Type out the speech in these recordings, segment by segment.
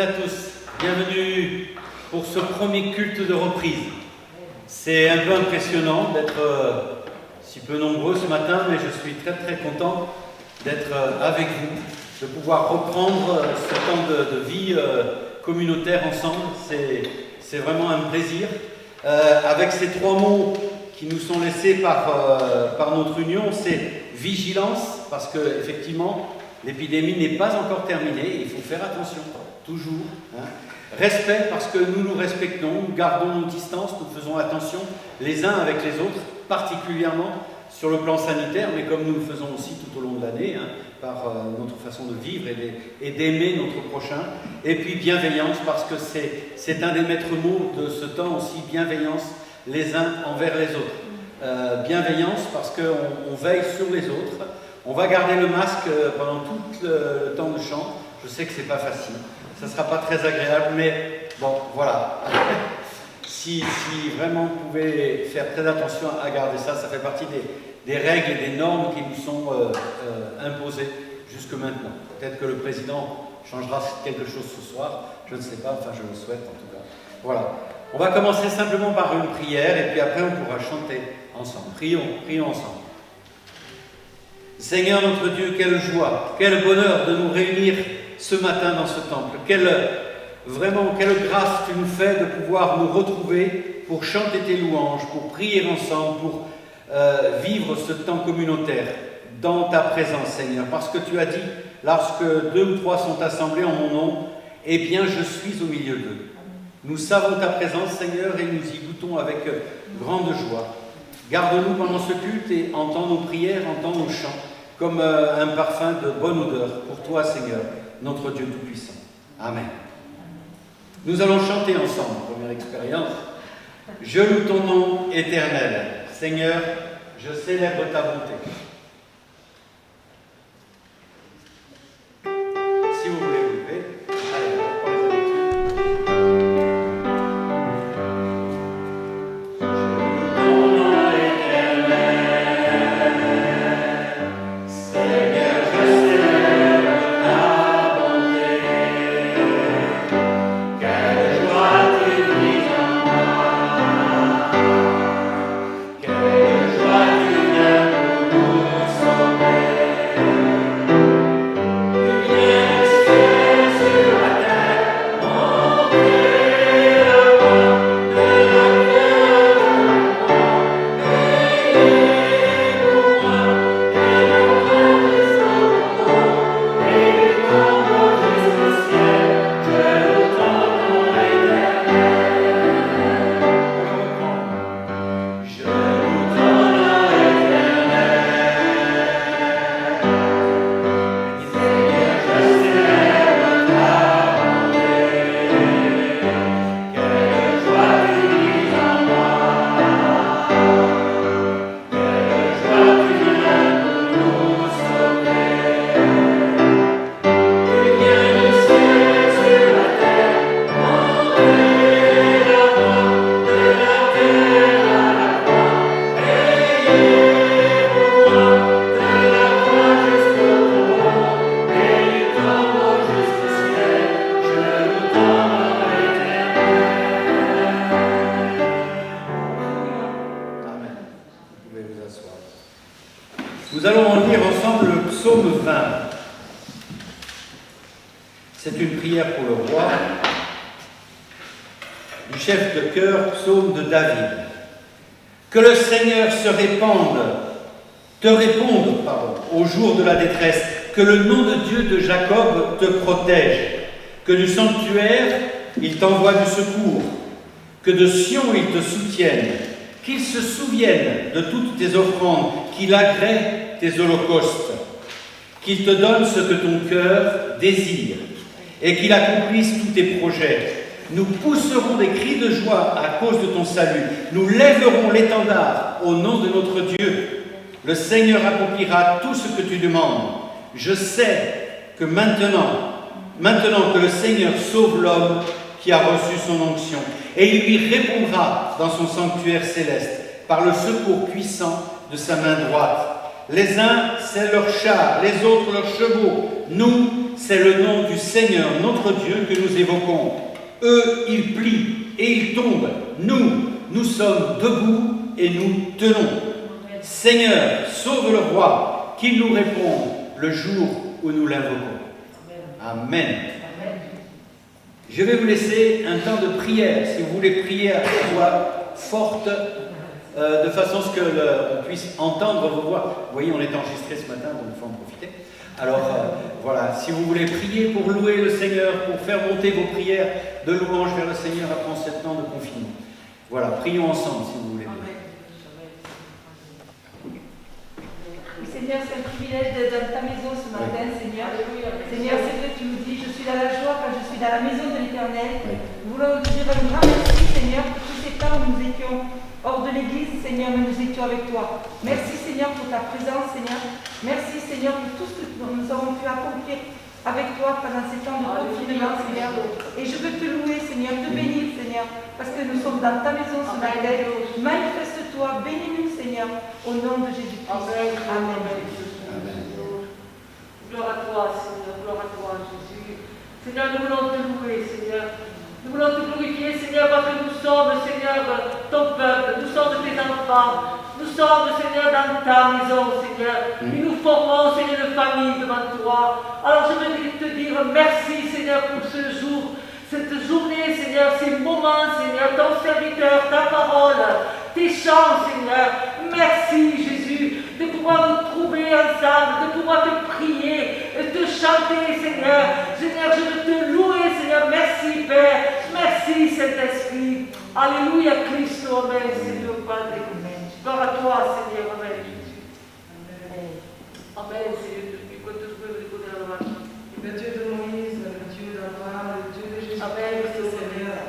et à tous, bienvenue pour ce premier culte de reprise. C'est un peu impressionnant d'être si peu nombreux ce matin, mais je suis très très content d'être avec vous, de pouvoir reprendre ce temps de vie communautaire ensemble. C'est vraiment un plaisir. Avec ces trois mots qui nous sont laissés par notre union, c'est vigilance, parce que effectivement, l'épidémie n'est pas encore terminée, il faut faire attention, toujours. Respect, parce que nous nous respectons, nous gardons nos distances, nous faisons attention les uns avec les autres, particulièrement sur le plan sanitaire, mais comme nous le faisons aussi tout au long de l'année, par notre façon de vivre et d'aimer notre prochain. Et puis bienveillance, parce que c'est un des maîtres mots de ce temps aussi, bienveillance les uns envers les autres. Bienveillance, parce qu'on veille sur les autres. On va garder le masque pendant tout le temps de chant. Je sais que c'est pas facile, ça ne sera pas très agréable, mais bon, voilà. Si vraiment vous pouvez faire très attention à garder ça, ça fait partie des règles et des normes qui nous sont imposées jusque maintenant. Peut-être que le président changera quelque chose ce soir, je ne sais pas, enfin je le souhaite en tout cas. Voilà. On va commencer simplement par une prière et puis après on pourra chanter ensemble. Prions ensemble. Seigneur notre Dieu, quelle joie, quel bonheur de nous réunir ce matin dans ce temple. Quelle grâce tu nous fais de pouvoir nous retrouver pour chanter tes louanges, pour prier ensemble, pour vivre ce temps communautaire dans ta présence, Seigneur. Parce que tu as dit, lorsque 2 ou 3 sont assemblés en mon nom, eh bien je suis au milieu d'eux. Nous savons ta présence, Seigneur, et nous y goûtons avec grande joie. Garde-nous pendant ce culte et entends nos prières, entends nos chants, comme un parfum de bonne odeur pour toi, Seigneur, notre Dieu Tout-Puissant. Amen. Nous allons chanter ensemble, première expérience. Je loue ton nom éternel. Seigneur, je célèbre ta bonté. Si vous voulez vous lever, allez, on reprend les habitudes. Nous allons en lire ensemble le psaume 20. C'est une prière pour le roi, du chef de chœur, psaume de David. Que le Seigneur te réponde au jour de la détresse, que le nom de Dieu de Jacob te protège, que du sanctuaire il t'envoie du secours, que de Sion il te soutienne, qu'il se souvienne de toutes tes offrandes, qu'il agrée tes holocaustes, qu'il te donne ce que ton cœur désire et qu'il accomplisse tous tes projets. Nous pousserons des cris de joie à cause de ton salut. Nous lèverons l'étendard au nom de notre Dieu. Le Seigneur accomplira tout ce que tu demandes. Je sais que maintenant que le Seigneur sauve l'homme qui a reçu son onction, et il lui répondra dans son sanctuaire céleste par le secours puissant de sa main droite. Les uns, c'est leurs chars, les autres, leurs chevaux. Nous, c'est le nom du Seigneur, notre Dieu, que nous évoquons. Eux, ils plient et ils tombent. Nous sommes debout et nous tenons. Seigneur, sauve le roi, qu'il nous réponde le jour où nous l'invoquons. Amen. Je vais vous laisser un temps de prière, si vous voulez prier à voix forte, de façon à ce qu'on puisse entendre vos voix. Vous voyez, on est enregistré ce matin, donc il faut en profiter. Alors voilà, si vous voulez prier pour louer le Seigneur, pour faire monter vos prières de louange vers le Seigneur après ce temps de confinement. Voilà, prions ensemble si vous voulez. Seigneur, c'est un privilège d'être dans ta maison ce matin, Seigneur. Seigneur, c'est vrai, tu nous dis, je suis dans la joie quand je suis dans la maison de l'Éternel. Nous voulons te dire un grand merci, Seigneur, pour tous ces temps où nous étions hors de l'Église, Seigneur, mais nous étions avec toi. Merci, Seigneur, pour ta présence, Seigneur. Merci, Seigneur, pour tout ce que nous avons pu accomplir avec toi pendant ces temps de confinement, Seigneur. Et je veux te louer, Seigneur, te bénir, Seigneur, parce que nous sommes dans ta maison ce matin. Manifeste-toi, bénis-nous, Seigneur, au nom de Jésus-Christ. Amen. Amen. Gloire à toi, Seigneur, gloire à toi, Jésus. Seigneur, nous voulons te louer, Seigneur. Nous voulons te glorifier, Seigneur, parce que nous sommes, Seigneur, ton peuple, nous sommes tes enfants. Nous sommes, Seigneur, dans ta maison, Seigneur. Et nous formons, Seigneur, une famille devant toi. Alors je veux te dire merci, Seigneur, pour ce jour, cette journée, Seigneur, ces moments, Seigneur, ton serviteur, ta parole, tes chants, Seigneur. Merci, Jésus, de pouvoir nous trouver ensemble, de pouvoir te prier, te chanter, Seigneur. Seigneur, je veux te louer, Seigneur. Merci, Père. Merci, Saint-Esprit. Alléluia, Christ. Amen, Seigneur, Padre. Gloire à toi, Seigneur. Amen, Jésus. Amen, Seigneur. Le Dieu de Moïse, le Dieu d'Abraham, le Dieu de Jésus. Amen, Seigneur.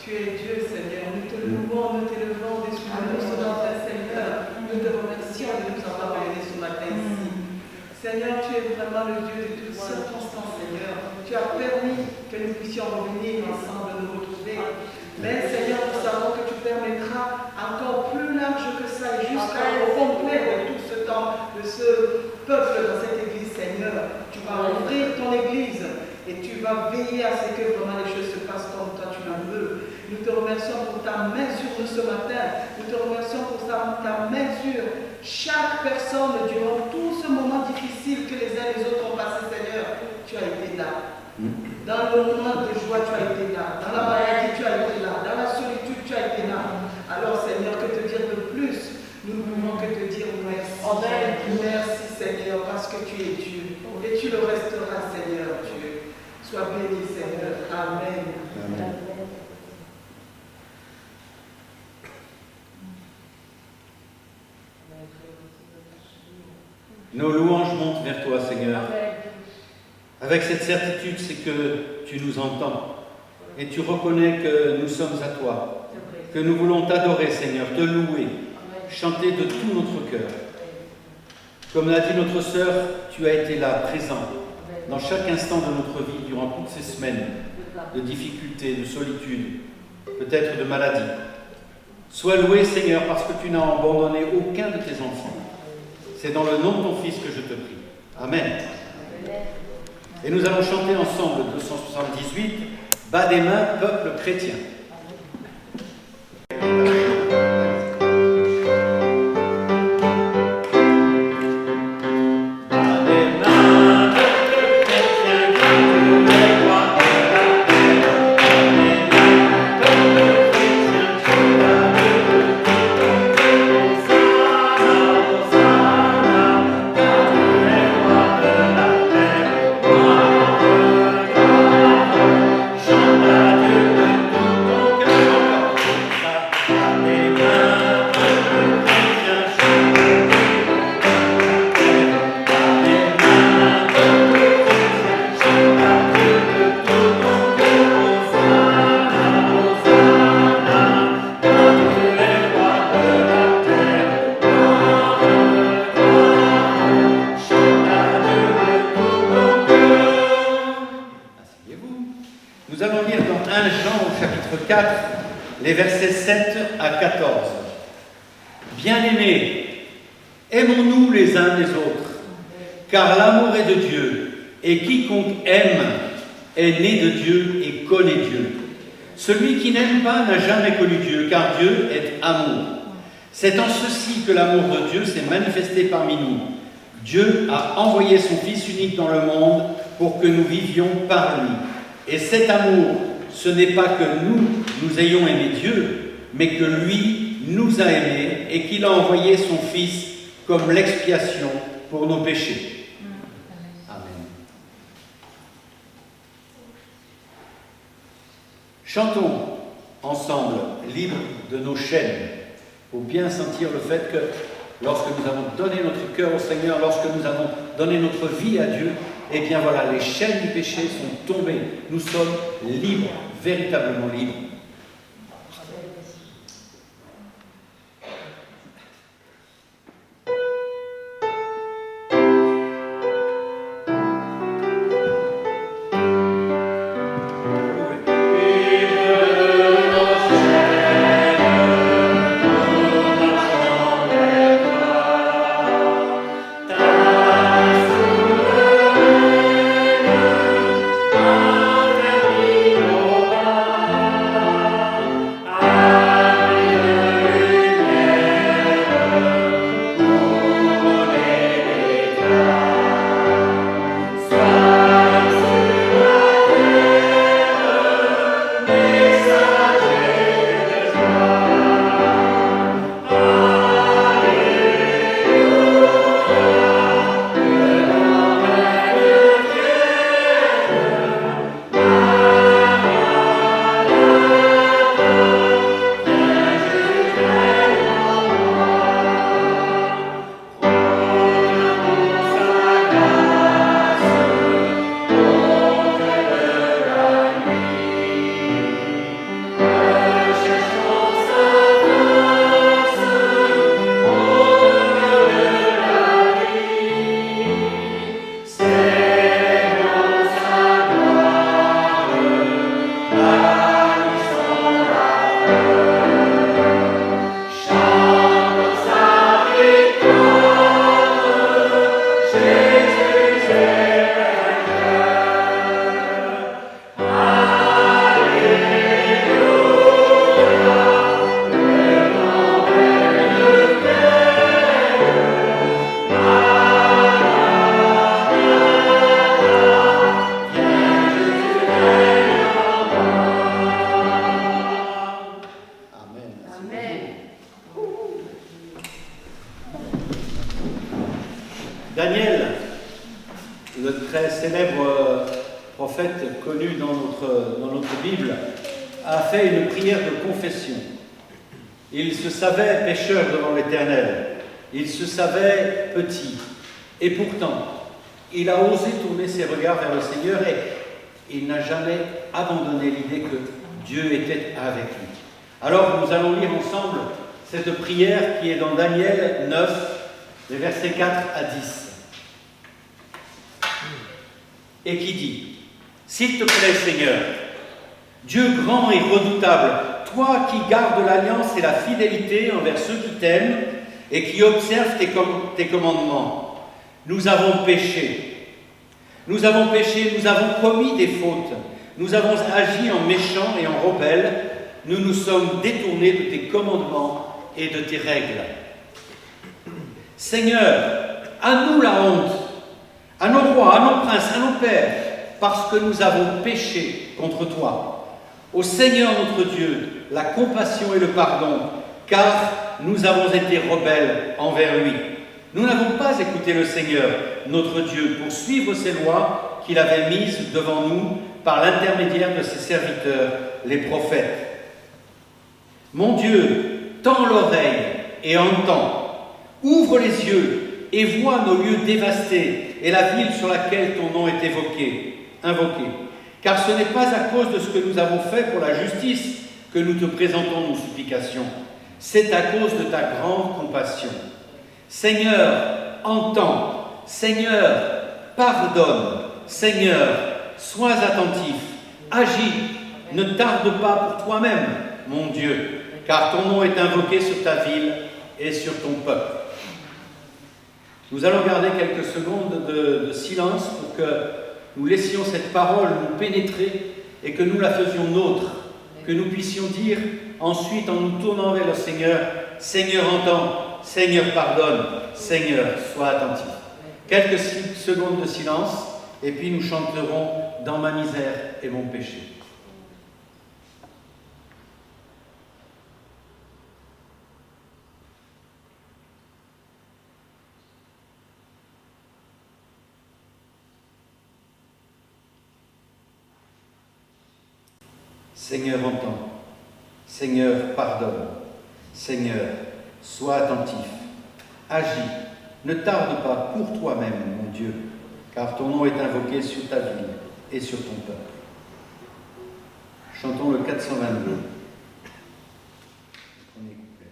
Tu es Dieu, Seigneur. Nous te louons, nous t'élevons au-dessus de nous ce matin, Seigneur. Nous te remercions de nous avoir réunis ce matin ici. Seigneur, tu es vraiment le Dieu de toutes circonstances, Seigneur. Tu as permis que nous puissions revenir ensemble, nous retrouver. Mais Seigneur, nous savons que tu permettras encore plus large que ça, jusqu'au complet de tout ce temps, de ce peuple dans cette église, Seigneur. Tu vas ouvrir ton église et tu vas veiller à ce que vraiment les choses se passent comme toi tu le veux. Nous te remercions pour ta main sur nous ce matin. Nous te remercions pour ta main sur chaque personne durant tout ce moment difficile que les uns et les autres ont passé, Seigneur. Tu as été là. Dans le moment de joie, tu as été là. Dans la maladie, tu as été là. Dans la solitude, tu as été là. Alors, Seigneur, que te dire de plus? Nous ne pouvons que te dire merci. Merci, Seigneur, parce que tu es Dieu. Et tu le resteras, Seigneur, Dieu. Sois béni, Seigneur. Amen. Amen. Nos louanges montent vers toi, Seigneur. Avec cette certitude, c'est que tu nous entends et tu reconnais que nous sommes à toi, que nous voulons t'adorer, Seigneur, te louer, chanter de tout notre cœur. Comme l'a dit notre sœur, tu as été là, présent, dans chaque instant de notre vie, durant toutes ces semaines de difficultés, de solitude, peut-être de maladie. Sois loué, Seigneur, parce que tu n'as abandonné aucun de tes enfants. C'est dans le nom de ton Fils que je te prie. Amen. Et nous allons chanter ensemble le 278, « Bas des mains, peuple chrétien ». Nous allons lire dans 1 Jean au chapitre 4, les versets 7 à 14. Bien-aimés, Aimons-nous les uns les autres, car l'amour est de Dieu, et quiconque aime est né de Dieu et connaît Dieu. Celui qui n'aime pas n'a jamais connu Dieu, car Dieu est amour. C'est en ceci que l'amour de Dieu s'est manifesté parmi nous. Dieu a envoyé son Fils unique dans le monde pour que nous vivions par lui. Et cet amour, ce n'est pas que nous ayons aimé Dieu, mais que lui nous a aimés et qu'il a envoyé son Fils comme l'expiation pour nos péchés. Amen. Chantons ensemble, libres de nos chaînes, pour bien sentir le fait que lorsque nous avons donné notre cœur au Seigneur, lorsque nous avons donné notre vie à Dieu, eh bien voilà, les chaînes du péché sont tombées. Nous sommes libres, véritablement libres. Daniel, le très célèbre prophète connu dans notre Bible, a fait une prière de confession. Il se savait pécheur devant l'Éternel, il se savait petit, et pourtant, il a osé tourner ses regards vers le Seigneur et il n'a jamais abandonné l'idée que Dieu était avec lui. Alors nous allons lire ensemble cette prière qui est dans Daniel 9, les versets 4 à 10. Et qui dit: S'il te plaît, Seigneur, Dieu grand et redoutable, toi qui gardes l'alliance et la fidélité envers ceux qui t'aiment et qui observent tes commandements, nous avons péché. Nous avons péché, nous avons commis des fautes, nous avons agi en méchants et en rebelles, nous nous sommes détournés de tes commandements et de tes règles. Seigneur, à nous la honte, à nos rois, à nos princes, à nos pères, parce que nous avons péché contre toi. Au Seigneur notre Dieu, la compassion et le pardon, car nous avons été rebelles envers lui. Nous n'avons pas écouté le Seigneur, notre Dieu, pour suivre ses lois qu'il avait mises devant nous par l'intermédiaire de ses serviteurs, les prophètes. Mon Dieu, tends l'oreille et entends. Ouvre les yeux et vois nos lieux dévastés et la ville sur laquelle ton nom est invoqué. Car ce n'est pas à cause de ce que nous avons fait pour la justice que nous te présentons nos supplications. C'est à cause de ta grande compassion. Seigneur, entends. Seigneur, pardonne. Seigneur, sois attentif. Agis. Ne tarde pas pour toi-même, mon Dieu, car ton nom est invoqué sur ta ville et sur ton peuple. Nous allons garder quelques secondes de silence pour que nous laissions cette parole nous pénétrer et que nous la faisions nôtre, que nous puissions dire ensuite en nous tournant vers le Seigneur, Seigneur entends, Seigneur pardonne, Seigneur sois attentif. Quelques secondes de silence et puis nous chanterons dans ma misère et mon péché. Seigneur entends, Seigneur pardonne, Seigneur sois attentif, agis, ne tarde pas pour toi-même, mon Dieu, car ton nom est invoqué sur ta ville et sur ton peuple. Chantons le 422. Premier couplet.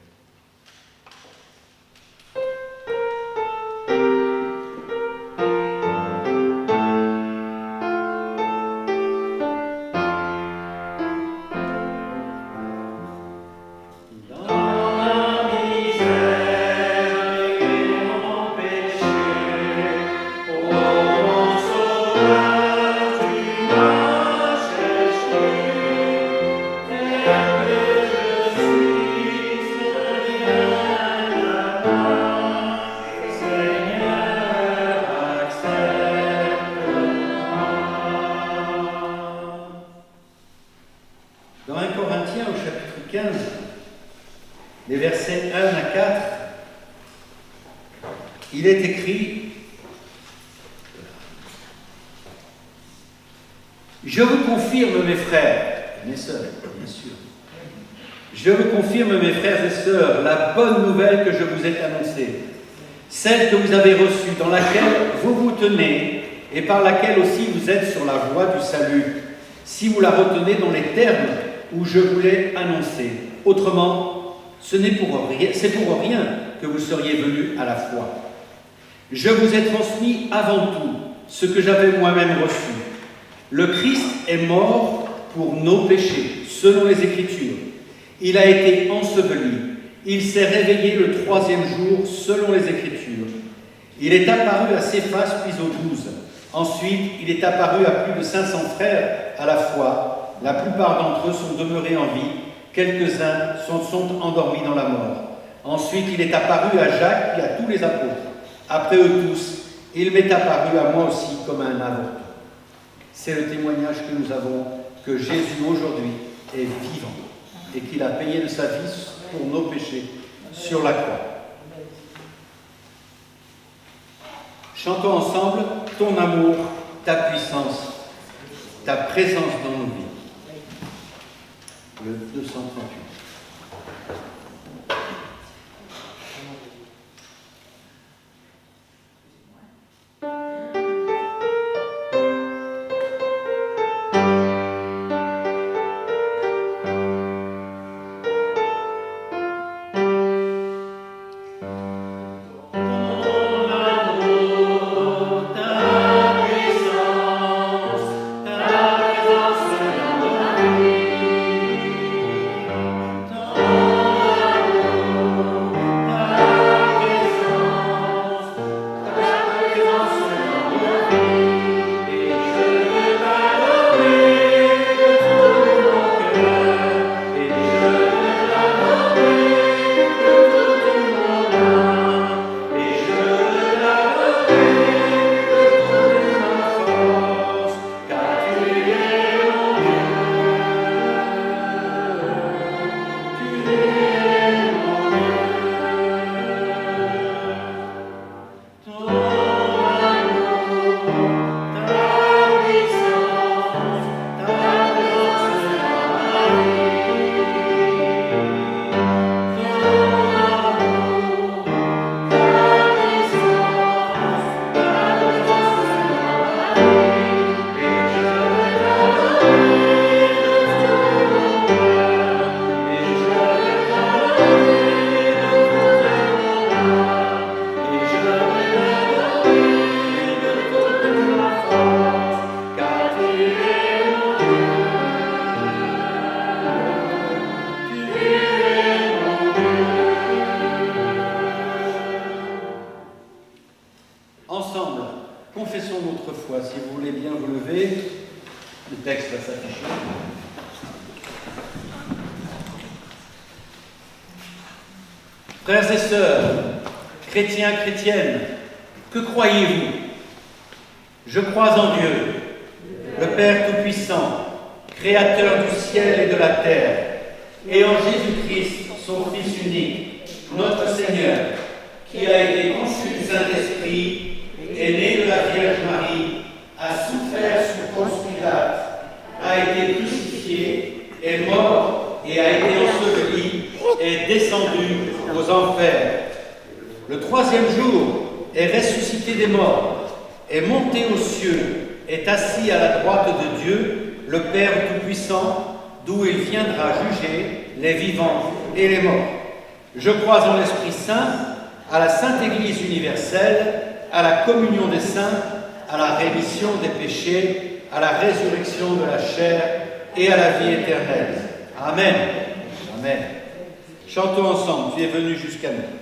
Dans 1 Corinthiens au chapitre 15, les versets 1 à 4, il est écrit « Je vous confirme, mes frères, et mes sœurs, bien sûr, je vous confirme, mes frères et sœurs, la bonne nouvelle que je vous ai annoncée, celle que vous avez reçue, dans laquelle vous vous tenez, et par laquelle aussi vous êtes sur la voie du salut, si vous la retenez dans les termes où je vous l'ai annoncé. Autrement, c'est pour rien que vous seriez venus à la foi. Je vous ai transmis avant tout ce que j'avais moi-même reçu. Le Christ est mort pour nos péchés, selon les Écritures. Il a été enseveli. Il s'est réveillé le 3e jour, selon les Écritures. Il est apparu à Céphas, puis aux 12. Ensuite, il est apparu à plus de 500 frères à la fois. La plupart d'entre eux sont demeurés en vie. Quelques-uns sont endormis dans la mort. Ensuite, il est apparu à Jacques, puis à tous les apôtres. Après eux tous, il m'est apparu à moi aussi comme un avorton. C'est le témoignage que nous avons que Jésus aujourd'hui est vivant et qu'il a payé de sa vie pour nos péchés sur la croix. Chantons ensemble ton amour, ta puissance, ta présence dans nos vies. Le 238. texte va s'afficher. Frères et sœurs, chrétiens, chrétiennes, que croyez-vous? Je crois en Dieu, le Père Tout-Puissant, Créateur du ciel et de la terre, et en Jésus-Christ, son Fils unique, notre Seigneur, qui a été conçu du Saint-Esprit, est né de la Vierge Marie, a souffert sous Ponce Pilate, a été crucifié, est mort et a été enseveli, est descendu aux enfers. Le troisième jour est ressuscité des morts, est monté aux cieux, est assis à la droite de Dieu, le Père Tout-Puissant, d'où il viendra juger les vivants et les morts. Je crois en l'Esprit Saint, à la Sainte Église universelle, à la communion des saints, à la rémission des péchés, à la résurrection de la chair et à la vie éternelle. Amen. Amen. Chantons ensemble, tu es venu jusqu'à nous.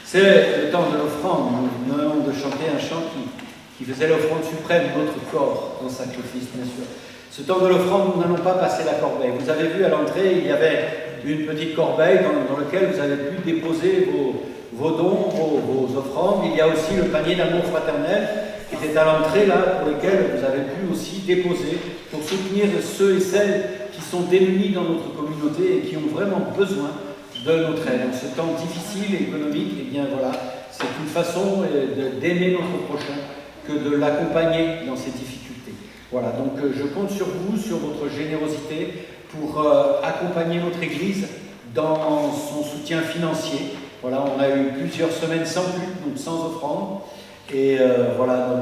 C'est le temps de l'offrande. Nous venons de chanter un chant qui qui faisait l'offrande suprême, notre corps en sacrifice, bien sûr. Ce temps de l'offrande, nous n'allons pas passer la corbeille. Vous avez vu à l'entrée, il y avait une petite corbeille dans laquelle vous avez pu déposer vos dons, vos offrandes. Il y a aussi le panier d'amour fraternel qui était à l'entrée là, pour lequel vous avez pu aussi déposer pour soutenir ceux et celles qui sont démunis dans notre communauté et qui ont vraiment besoin de notre aide. En ce temps difficile et économique, eh bien voilà, c'est une façon d'aimer notre prochain que de l'accompagner dans ses difficultés. Voilà, donc je compte sur vous, sur votre générosité pour accompagner notre Église dans son soutien financier. Voilà, on a eu plusieurs semaines sans but, donc sans offrande. Et voilà,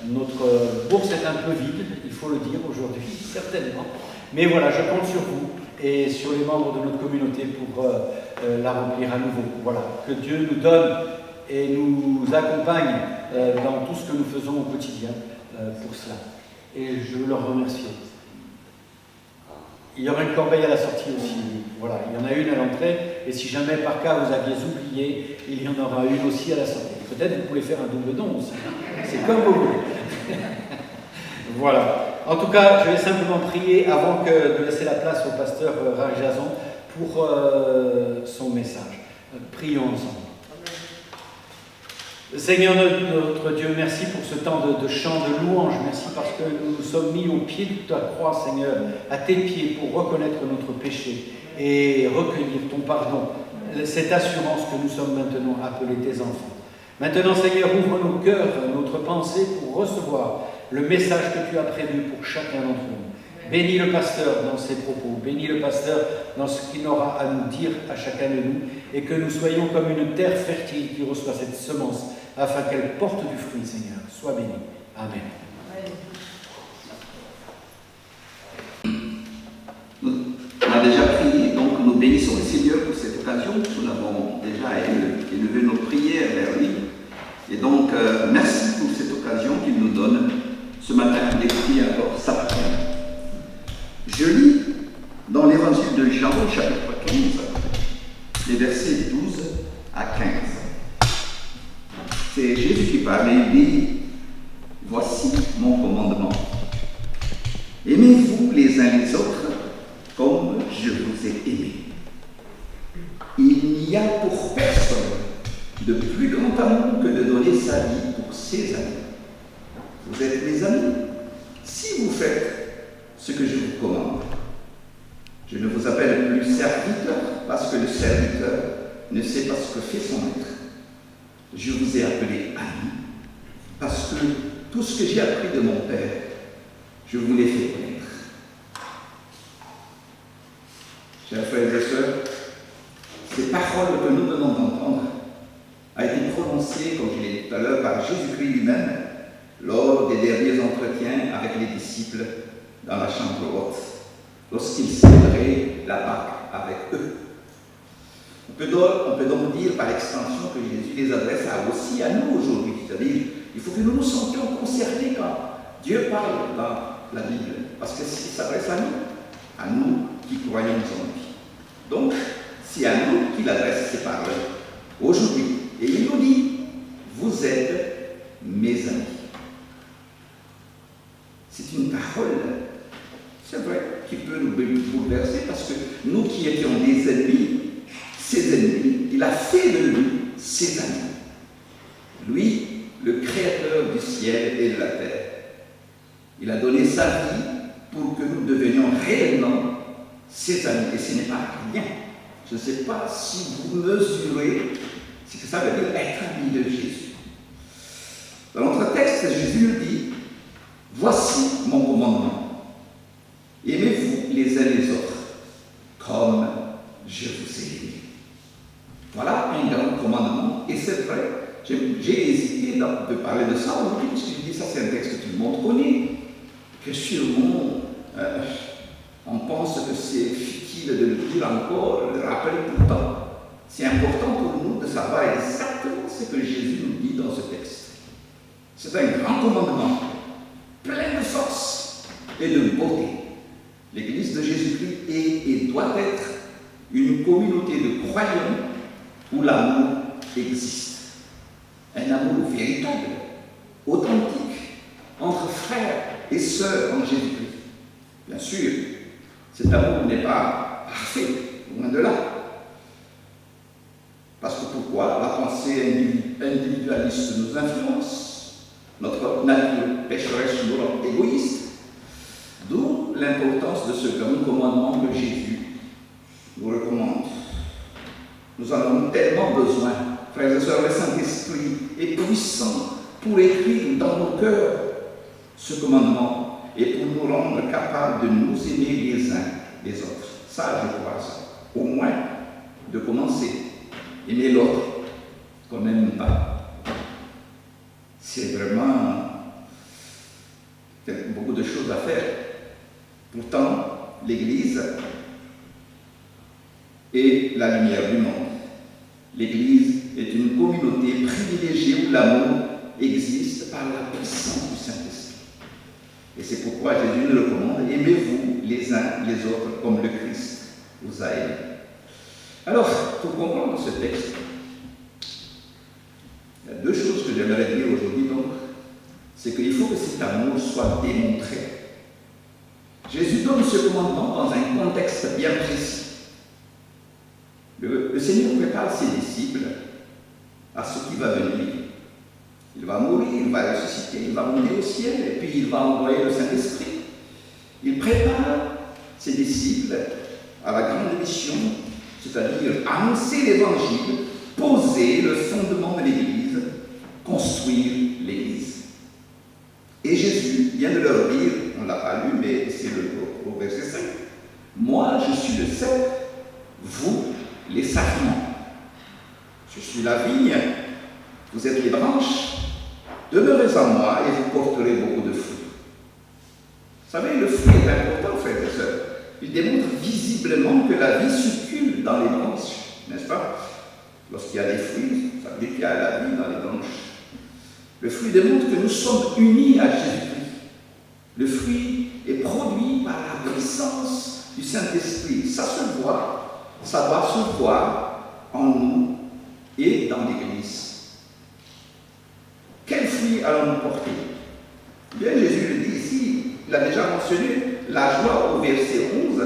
notre bourse est un peu vide, il faut le dire aujourd'hui, certainement. Mais voilà, je compte sur vous et sur les membres de notre communauté pour la remplir à nouveau. Voilà, que Dieu nous donne et nous accompagne dans tout ce que nous faisons au quotidien pour cela. Et je veux leur remercier. Il y aura une corbeille à la sortie aussi. Voilà, il y en a une à l'entrée, et si jamais par cas vous aviez oublié, il y en aura une aussi à la sortie. Peut-être vous pouvez faire un double don aussi. C'est comme vous voulez. Voilà. En tout cas, je vais simplement prier avant de laisser la place au pasteur Rajason pour son message. Prions ensemble. Seigneur notre Dieu, merci pour ce temps de chant, de louange. Merci parce que nous nous sommes mis au pied de ta croix, Seigneur, à tes pieds pour reconnaître notre péché et recueillir ton pardon. Cette assurance que nous sommes maintenant appelés tes enfants. Maintenant, Seigneur, ouvre nos cœurs, notre pensée pour recevoir le message que tu as prévu pour chacun d'entre nous. Bénis le pasteur dans ses propos, bénis le pasteur dans ce qu'il aura à nous dire à chacun de nous, et que nous soyons comme une terre fertile qui reçoit cette semence, afin qu'elle porte du fruit, Seigneur. Sois béni. Amen. On a déjà prié, donc nous bénissons le Seigneur pour cette occasion. Nous avons déjà élevé nos prières vers lui. Et donc, merci pour cette occasion qu'il nous donne ce matin d'écouter encore sa parole. Je lis dans l'évangile de Jean, chapitre 15, les versets 12 à 15. C'est Jésus qui parle et il dit « Voici mon commandement. Aimez-vous les uns les autres comme je vous ai aimés. Il n'y a pour personne de plus grand amour que de donner sa vie pour ses amis. Vous êtes mes amis si vous faites ce que je vous commande. Je ne vous appelle plus serviteur parce que le serviteur ne sait pas ce que fait son maître. Je vous ai appelé ami parce que tout ce que j'ai appris de mon Père, je vous l'ai fait connaître. Chers frères et sœurs, ces paroles que nous venons d'entendre a été prononcée, comme je l'ai dit tout à l'heure, par Jésus-Christ lui-même lors des derniers entretiens avec les disciples dans la chambre haute, lorsqu'il célébrait la Pâque avec eux. On peut donc dire par extension que Jésus les adresse aussi à nous aujourd'hui. C'est-à-dire, il faut que nous nous sentions concernés quand Dieu parle dans la Bible, parce que s'il s'adresse à nous qui croyons en lui. Donc, c'est à nous qu'il adresse ces paroles aujourd'hui. Et il nous dit, vous êtes mes amis. C'est une parole, c'est vrai, qui peut nous bouleverser, parce que nous qui étions des ennemis, ses ennemis, il a fait de nous ses amis. Lui, le créateur du ciel et de la terre. Il a donné sa vie pour que nous devenions réellement ses amis. Et ce n'est pas rien. Je ne sais pas si vous mesurez ce que ça veut dire être ami de Jésus. Dans notre texte, Jésus nous dit, voici mon commandement. Aimez-vous les uns les autres comme je vous ai aimé. Voilà un grand commandement. Et c'est vrai, j'ai hésité de parler de ça aujourd'hui, parce que je dis ça, c'est un texte que tout le monde connaît, que sûrement on pense que c'est futile de le dire encore, de le rappeler tout le temps. C'est important pour nous de savoir exactement ce que Jésus nous dit dans ce texte. C'est un grand commandement, plein de force et de beauté. L'Église de Jésus-Christ est et doit être une communauté de croyants où l'amour existe. Un amour véritable, authentique entre frères et sœurs en Jésus-Christ. Bien sûr, cet amour n'est pas parfait, loin de là. Parce que pourquoi? La pensée individualiste nous influence, notre nature pécheresse nous rend égoïste. D'où l'importance de ce grand commandement que Jésus nous recommande. Nous en avons tellement besoin. Frères et sœurs, le Saint-Esprit est puissant pour écrire dans nos cœurs ce commandement et pour nous rendre capables de nous aimer les uns les autres. Ça, je crois ça. Au moins, de commencer. Aimer l'autre qu'on n'aime pas. C'est vraiment beaucoup de choses à faire. Pourtant, l'Église est la lumière du monde. L'Église est une communauté privilégiée où l'amour existe par la puissance du Saint-Esprit. Et c'est pourquoi Jésus nous recommande: aimez-vous les uns les autres comme le Christ vous a aimé. Alors, pour comprendre ce texte, il y a deux choses que j'aimerais dire aujourd'hui. Donc, c'est qu'il faut que cet amour soit démontré. Jésus donne ce commandement dans un contexte bien précis. Le Seigneur prépare ses disciples à ce qui va venir. Il va mourir, il va ressusciter, il va monter au ciel et puis il va envoyer le Saint-Esprit. Il prépare ses disciples à la grande mission, c'est-à-dire annoncer l'Évangile, poser le fondement de l'Église, construire l'Église. Et Jésus vient de leur dire, on ne l'a pas lu, mais c'est au verset 5, « Moi, je suis le cep, vous, les sarments. Je suis la vigne, vous êtes les branches, demeurez en moi et vous porterez beaucoup de fruits. » Vous savez, le fruit est important, frères et sœurs. Il démontre visiblement que la vie circule dans les branches, n'est-ce pas? Lorsqu'il y a des fruits, ça veut dire qu'il y a la vie dans les branches. Le fruit démontre que nous sommes unis à Jésus-Christ. Le fruit est produit par la puissance du Saint-Esprit. Ça se voit, ça doit se voir en nous et dans l'Église. Quel fruit allons-nous porter? Bien, Jésus le dit ici, il a déjà mentionné la joie au verset 11.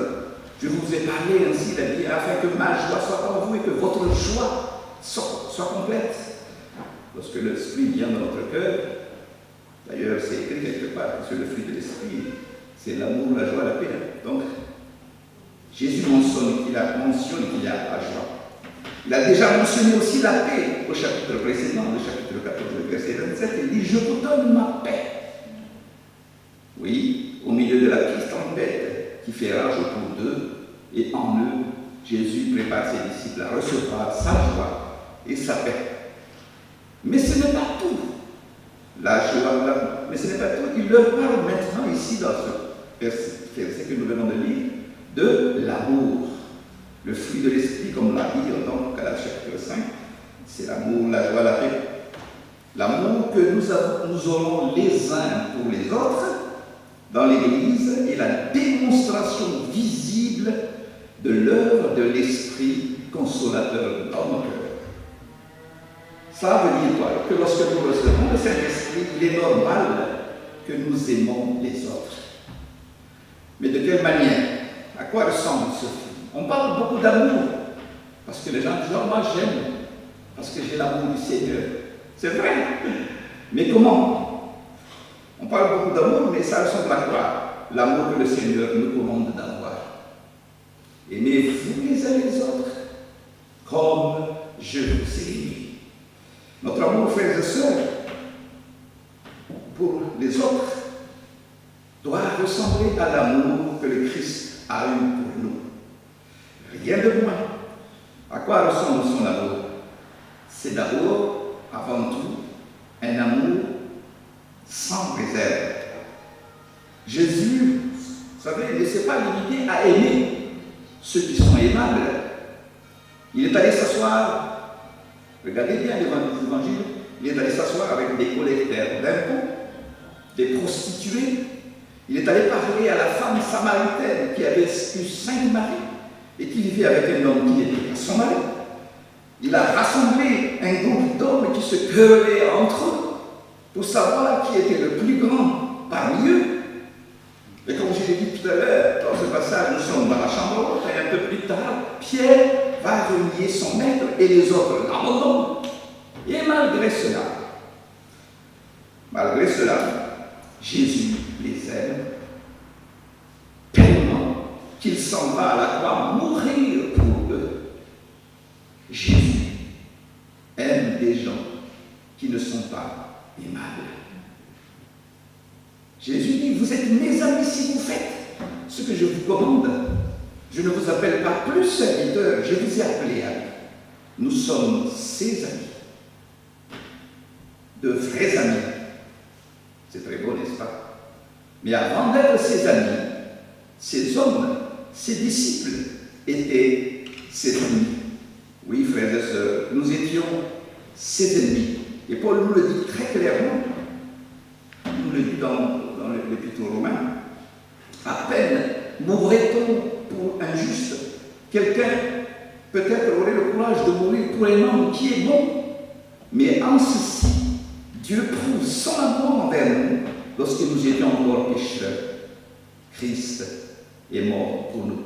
Je vous ai parlé ainsi, il a dit, afin que ma joie soit en vous et que votre joie soit complète. Lorsque l'Esprit vient dans notre cœur, d'ailleurs c'est écrit quelque part sur le fruit de l'Esprit, c'est l'amour, la joie, la paix. Donc, Jésus mentionne qu'il y a la joie. Il a déjà mentionné aussi la paix au chapitre précédent, le chapitre 14, verset 27, il dit « Je vous donne ma paix ». Oui, au milieu de la petite tempête qui fait rage autour d'eux, et en eux, Jésus prépare ses disciples à recevoir sa joie et sa paix. Mais ce n'est pas tout. La joie, mais ce n'est pas tout. Il leur parle maintenant ici dans ce verset que nous venons de lire, de l'amour. Le fruit de l'esprit, comme on l'a dit dans Galates chapitre 5, c'est l'amour, la joie, la paix. L'amour que nous aurons les uns pour les autres dans l'Église est la démonstration visible de l'œuvre de l'Esprit consolateur dans nos cœurs. Ça veut dire quoi? Que lorsque nous recevons le Saint-Esprit, il est normal que nous aimons les autres. Mais de quelle manière? À quoi ressemble ce fruit? On parle beaucoup d'amour, parce que les gens disent « Oh, moi j'aime, parce que j'ai l'amour du Seigneur. » C'est vrai. Mais comment? On parle beaucoup d'amour, mais ça ressemble à quoi? L'amour que le Seigneur nous commande d'avoir. Aimez-vous les uns les autres comme je vous ai aimé. Notre amour, frères et sœurs, pour les autres, doit ressembler à l'amour que le Christ a eu pour nous. Rien de moins. À quoi ressemble son amour? C'est d'abord, avant tout, un amour sans réserve. Jésus, vous savez, ne s'est pas limité à aimer ceux qui sont aimables. Il est allé s'asseoir, regardez bien l'évangile, il est allé s'asseoir avec des collecteurs d'impôts, des prostituées. Il est allé parler à la femme samaritaine qui avait eu 5 maris et qui vivait avec un homme qui était son mari. Il a rassemblé un groupe d'hommes qui se querellaient entre eux. pour savoir qui était le plus grand parmi eux. Et comme je l'ai dit tout à l'heure, dans ce passage, nous sommes dans la chambre haute, et un peu plus tard, Pierre va renier son maître et les autres l'abandonnent. Et malgré cela, Jésus les aime tellement qu'il s'en va à la croix mourir pour eux. Jésus aime des gens qui ne sont pas aimables. Jésus dit, vous êtes mes amis si vous faites ce que je vous commande. Je ne vous appelle pas plus serviteur, je vous ai appelé amis. Nous sommes ses amis. De vrais amis. C'est très beau, n'est-ce pas? Mais avant d'être ses amis, ces hommes, ses disciples étaient ses ennemis. Oui, frères et sœurs, nous étions ses ennemis. Et Paul nous le dit très clairement. Il nous le dit dans l'Épître aux Romains. À peine mourrait-on pour un juste. Quelqu'un peut-être aurait le courage de mourir pour un homme qui est bon. Mais en ceci, Dieu prouve son amour envers nous lorsque nous étions encore pécheurs. Christ est mort pour nous.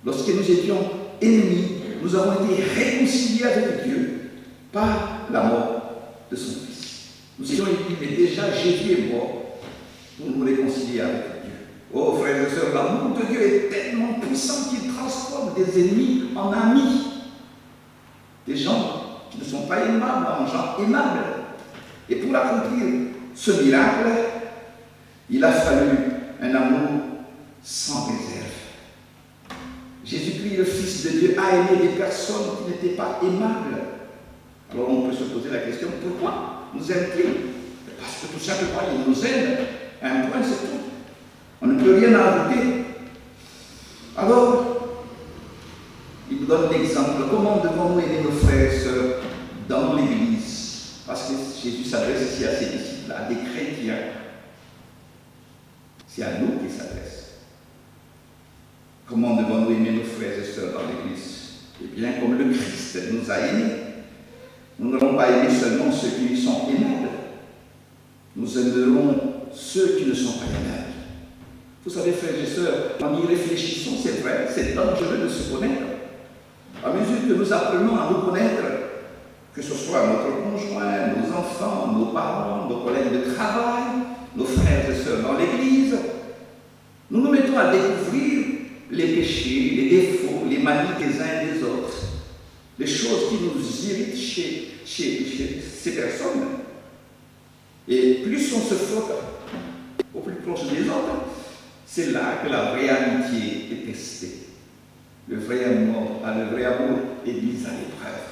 Lorsque nous étions ennemis, nous avons été réconciliés avec Dieu par la mort de son Fils. Nous étions ennemis, mais déjà Jésus est mort pour nous réconcilier avec Dieu. Oh frères et sœurs, l'amour de Dieu est tellement puissant qu'il transforme des ennemis en amis. Des gens qui ne sont pas aimables en gens aimables. Et pour accomplir ce miracle, il a fallu un amour sans réserve. Jésus-Christ, le Fils de Dieu, a aimé des personnes qui n'étaient pas aimables. Alors on peut se poser la question, pourquoi nous aime-t-il? Parce que tout simplement, il nous aime. À un point, c'est tout. On ne peut rien ajouter. Alors, il nous donne l'exemple. Comment devons-nous aimer nos frères et sœurs dans l'Église? Parce que Jésus s'adresse ici à ses disciples, à des chrétiens. C'est à nous qu'il s'adresse. Comment devons-nous aimer nos frères et sœurs dans l'Église? Eh bien, comme le Christ nous a aimés. Nous n'allons pas aimer seulement ceux qui lui sont aimables. Nous aimerons ceux qui ne sont pas aimables. Vous savez, frères et sœurs, en y réfléchissant, c'est vrai, c'est dangereux de se connaître. À mesure que nous apprenons à nous connaître, que ce soit notre conjoint, nos enfants, nos parents, nos collègues de travail, nos frères et sœurs dans l'Église, nous nous mettons à découvrir les péchés, les défauts, les manies des uns et des autres, les choses qui nous irritent chez ces personnes. Et plus on se frotte au plus proche des autres, c'est là que la vraie amitié est testée. Le vrai amour est mis à l'épreuve.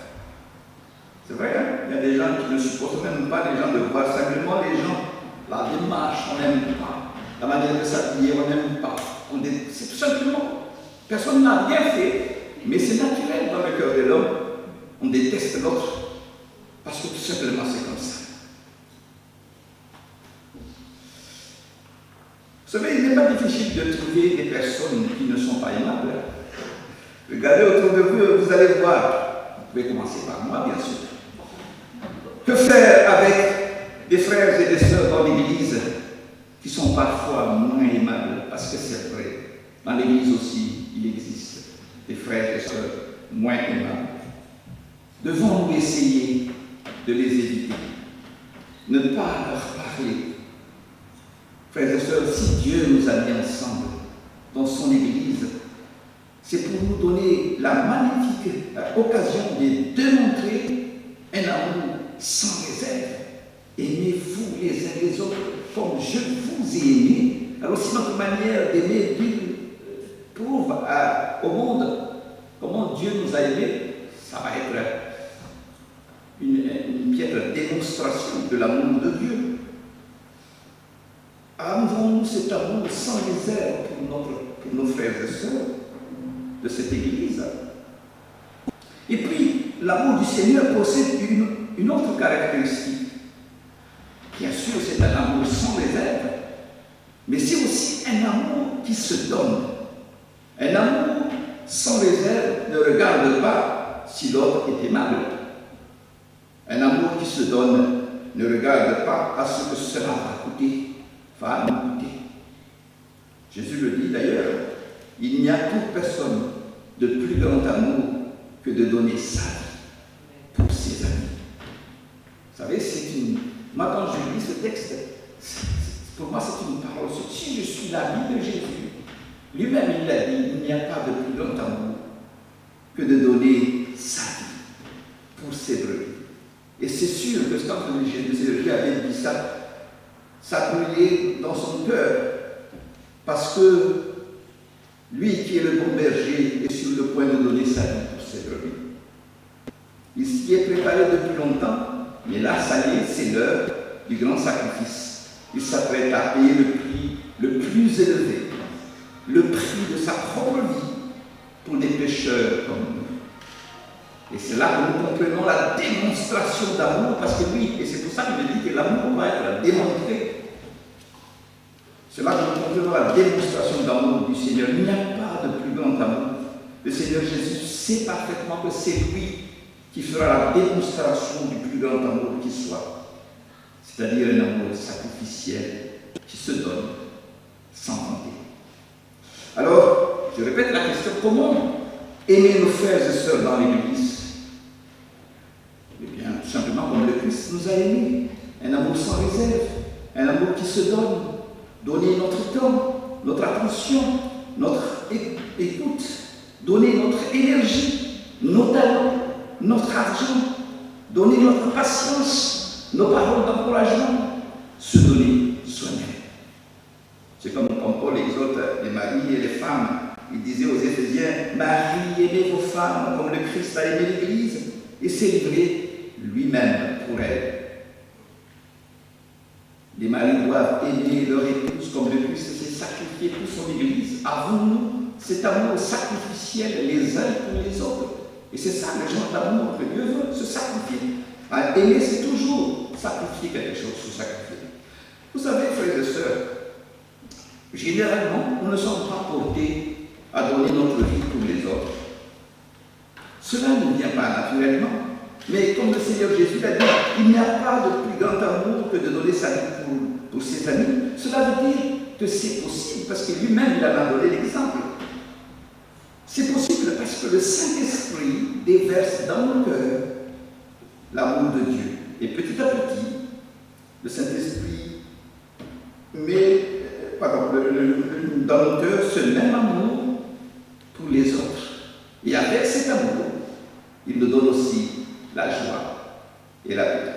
C'est vrai, hein? Il y a des gens qui ne supportent même pas les gens de voir simplement les gens. La démarche, on n'aime pas. La manière de s'habiller, on n'aime pas. C'est tout simplement, personne n'a rien fait, mais c'est naturel dans le cœur de l'homme. On déteste l'autre, parce que tout simplement c'est comme ça. Vous savez, il n'est pas difficile de trouver des personnes qui ne sont pas aimables. Regardez autour de vous, vous allez voir. Vous pouvez commencer par moi, bien sûr. Que faire avec des frères et des sœurs dans l'Église qui sont parfois moins aimables? Parce que c'est vrai, dans l'Église aussi, il existe des frères et sœurs moins aimables. Devons-nous essayer de les éviter? Ne pas leur parler. Frères et sœurs, si Dieu nous a mis ensemble dans son Église, c'est pour nous donner la magnifique occasion de démontrer un amour sans réserve. Aimez-vous les uns les autres comme je vous ai aimé. Alors si notre manière d'aimer prouve au monde comment Dieu nous a aimés, ça va être une piètre démonstration de l'amour de Dieu. Avons-nous cet amour sans réserve pour nos frères et sœurs de cette Église? Et puis, l'amour du Seigneur possède une autre caractéristique. Bien sûr, c'est un amour sans réserve, mais c'est aussi un amour qui se donne. Un amour sans réserve ne regarde pas si l'autre est aimable. Un amour qui se donne ne regarde pas à ce que cela va nous coûter. Jésus le dit d'ailleurs, il n'y a pour personne de plus grand amour que de donner sa vie pour ses amis. Vous savez, moi quand je lis ce texte, pour moi c'est une parole. Si je suis l'ami de Jésus, lui-même il l'a dit, il n'y a pas de plus grand amour que de donner sa vie pour ses brebis. Et c'est sûr que quand Jésus avait dit ça, ça brûlait dans son cœur. Parce que lui qui est le bon berger est sur le point de donner sa vie pour ses brebis. Il s'y est préparé depuis longtemps, mais là, ça y est, c'est l'heure du grand sacrifice. Il s'apprête à payer le prix le plus élevé, le prix de sa propre vie pour des pécheurs comme nous. Et c'est là que nous comprenons la démonstration d'amour, parce que lui, et c'est pour ça qu'il me dit que l'amour va être démontré. C'est là que nous comprenons la démonstration d'amour du Seigneur. Il n'y a pas de plus grand amour. Le Seigneur Jésus sait parfaitement que c'est lui qui fera la démonstration du plus grand amour qui soit. C'est-à-dire un amour sacrificiel qui se donne sans compter. Alors, je répète la question, comment aimer nos frères et sœurs dans l'Église? Eh bien, tout simplement comme le Christ nous a aimés. Un amour sans réserve, un amour qui se donne. Donner notre temps, notre attention, notre écoute, donner notre énergie, nos talents, notre argent, donner notre patience, nos paroles d'encouragement, se donner soi-même. C'est comme quand Paul exhorte les maris et les femmes. Il disait aux Éphésiens, Marie, aimez vos femmes comme le Christ a aimé l'Église et s'est livré lui-même pour elle. Les maris doivent aimer leur épouse comme le Christ s'est sacrifié pour son Église. Avons-nous cet amour sacrificiel les uns pour les autres? Et c'est ça le genre d'amour que Dieu veut, se sacrifier. Aimer, c'est toujours sacrifier quelque chose, se sacrifier. Vous savez, frères et sœurs, généralement, nous ne sommes pas portés à donner notre vie pour les autres. Cela ne vient pas naturellement. Mais comme le Seigneur Jésus l'a dit, il n'y a pas de plus grand amour que de donner sa vie pour ses amis. Cela veut dire que c'est possible, parce que lui-même, il en a donné l'exemple. C'est possible parce que le Saint-Esprit déverse dans nos cœurs l'amour de Dieu. Et petit à petit, le Saint-Esprit met dans nos cœurs ce même amour pour les autres. Et avec cet amour, il nous donne aussi la joie et la paix.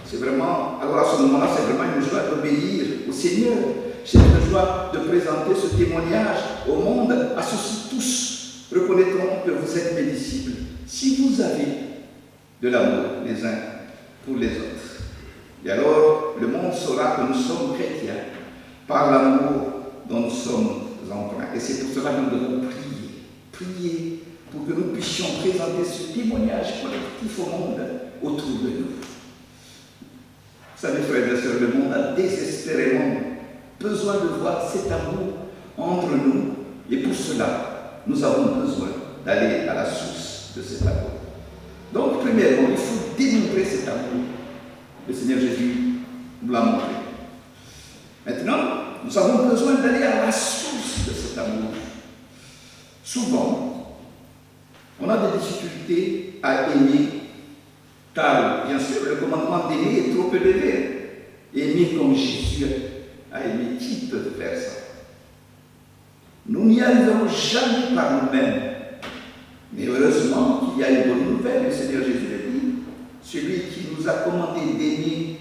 C'est vraiment, alors à ce moment-là, c'est vraiment une joie d'obéir au Seigneur. C'est une joie de présenter ce témoignage au monde. À ceux-ci tous reconnaîtront que vous êtes mes disciples si vous avez de l'amour les uns pour les autres. Et alors, le monde saura que nous sommes chrétiens par l'amour dont nous sommes empreints. Et c'est pour cela que nous devons prier pour que nous puissions présenter ce témoignage collectif au monde autour de nous. Vous savez, frères et sœurs, le monde a désespérément besoin de voir cet amour entre nous, et pour cela, nous avons besoin d'aller à la source de cet amour. Donc, premièrement, il faut démontrer cet amour. Le Seigneur Jésus nous l'a montré. Maintenant, nous avons besoin d'aller à la source de cet amour. Souvent, on a des difficultés à aimer, car bien sûr le commandement d'aimer est trop élevé. Aimer comme Jésus a aimé, qui peut faire ça? Nous n'y arriverons jamais par nous-mêmes. Mais heureusement qu'il y a une bonne nouvelle, le Seigneur Jésus le dit, celui qui nous a commandé d'aimer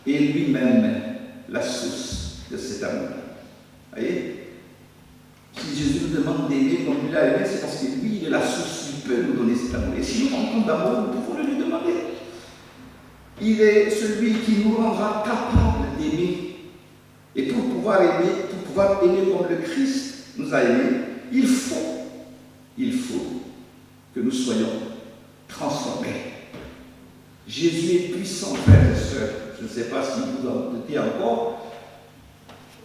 est lui-même la source de cet amour. Vous voyez? Si Jésus nous demande d'aimer comme il a aimé, c'est parce que lui, il est la source, il peut nous donner cet amour. Et si nous manquons d'amour, nous pouvons le lui demander. Il est celui qui nous rendra capable d'aimer. Et pour pouvoir aimer comme le Christ nous a aimés, il faut que nous soyons transformés. Jésus est puissant, frères et sœurs. Je ne sais pas si vous en doutez encore.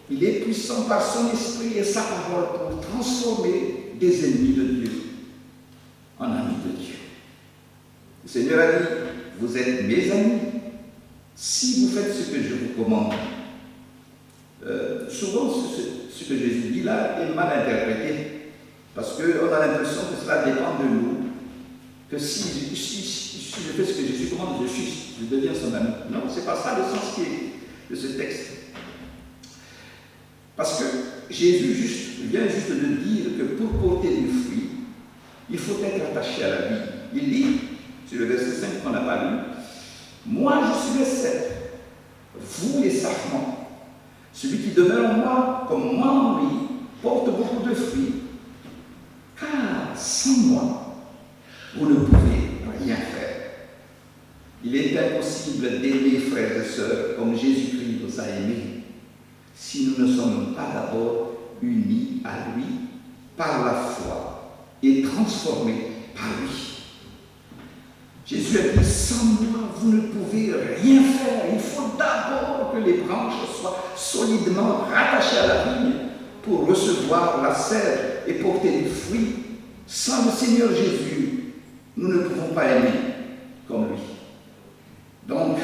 Il est puissant par son esprit et sa parole pour transformer des ennemis de Dieu en amis de Dieu. Le Seigneur a dit, vous êtes mes amis si vous faites ce que je vous commande, souvent ce que Jésus dit là est mal interprété, parce qu'on a l'impression que cela dépend de nous, que si je fais ce que Jésus commande, je deviens son ami. Non, ce n'est pas ça le sens de ce texte. Parce que Jésus vient juste de dire que pour porter du fruit, il faut être attaché à la vie. Il dit, sur le verset 5 qu'on n'a pas lu, « Moi je suis le cep, vous les sarments. Celui qui demeure en moi, comme moi en lui, porte beaucoup de fruits. Car sans moi, vous ne pouvez rien faire. Il est impossible d'aimer, frères et sœurs, comme Jésus-Christ nous a aimés, si nous ne sommes pas d'abord unis à lui par la foi et transformés par lui. Jésus a dit, sans moi, vous ne pouvez rien faire. Il faut d'abord que les branches soient solidement rattachées à la vigne pour recevoir la sève et porter du fruit. Sans le Seigneur Jésus, nous ne pouvons pas aimer comme lui. Donc,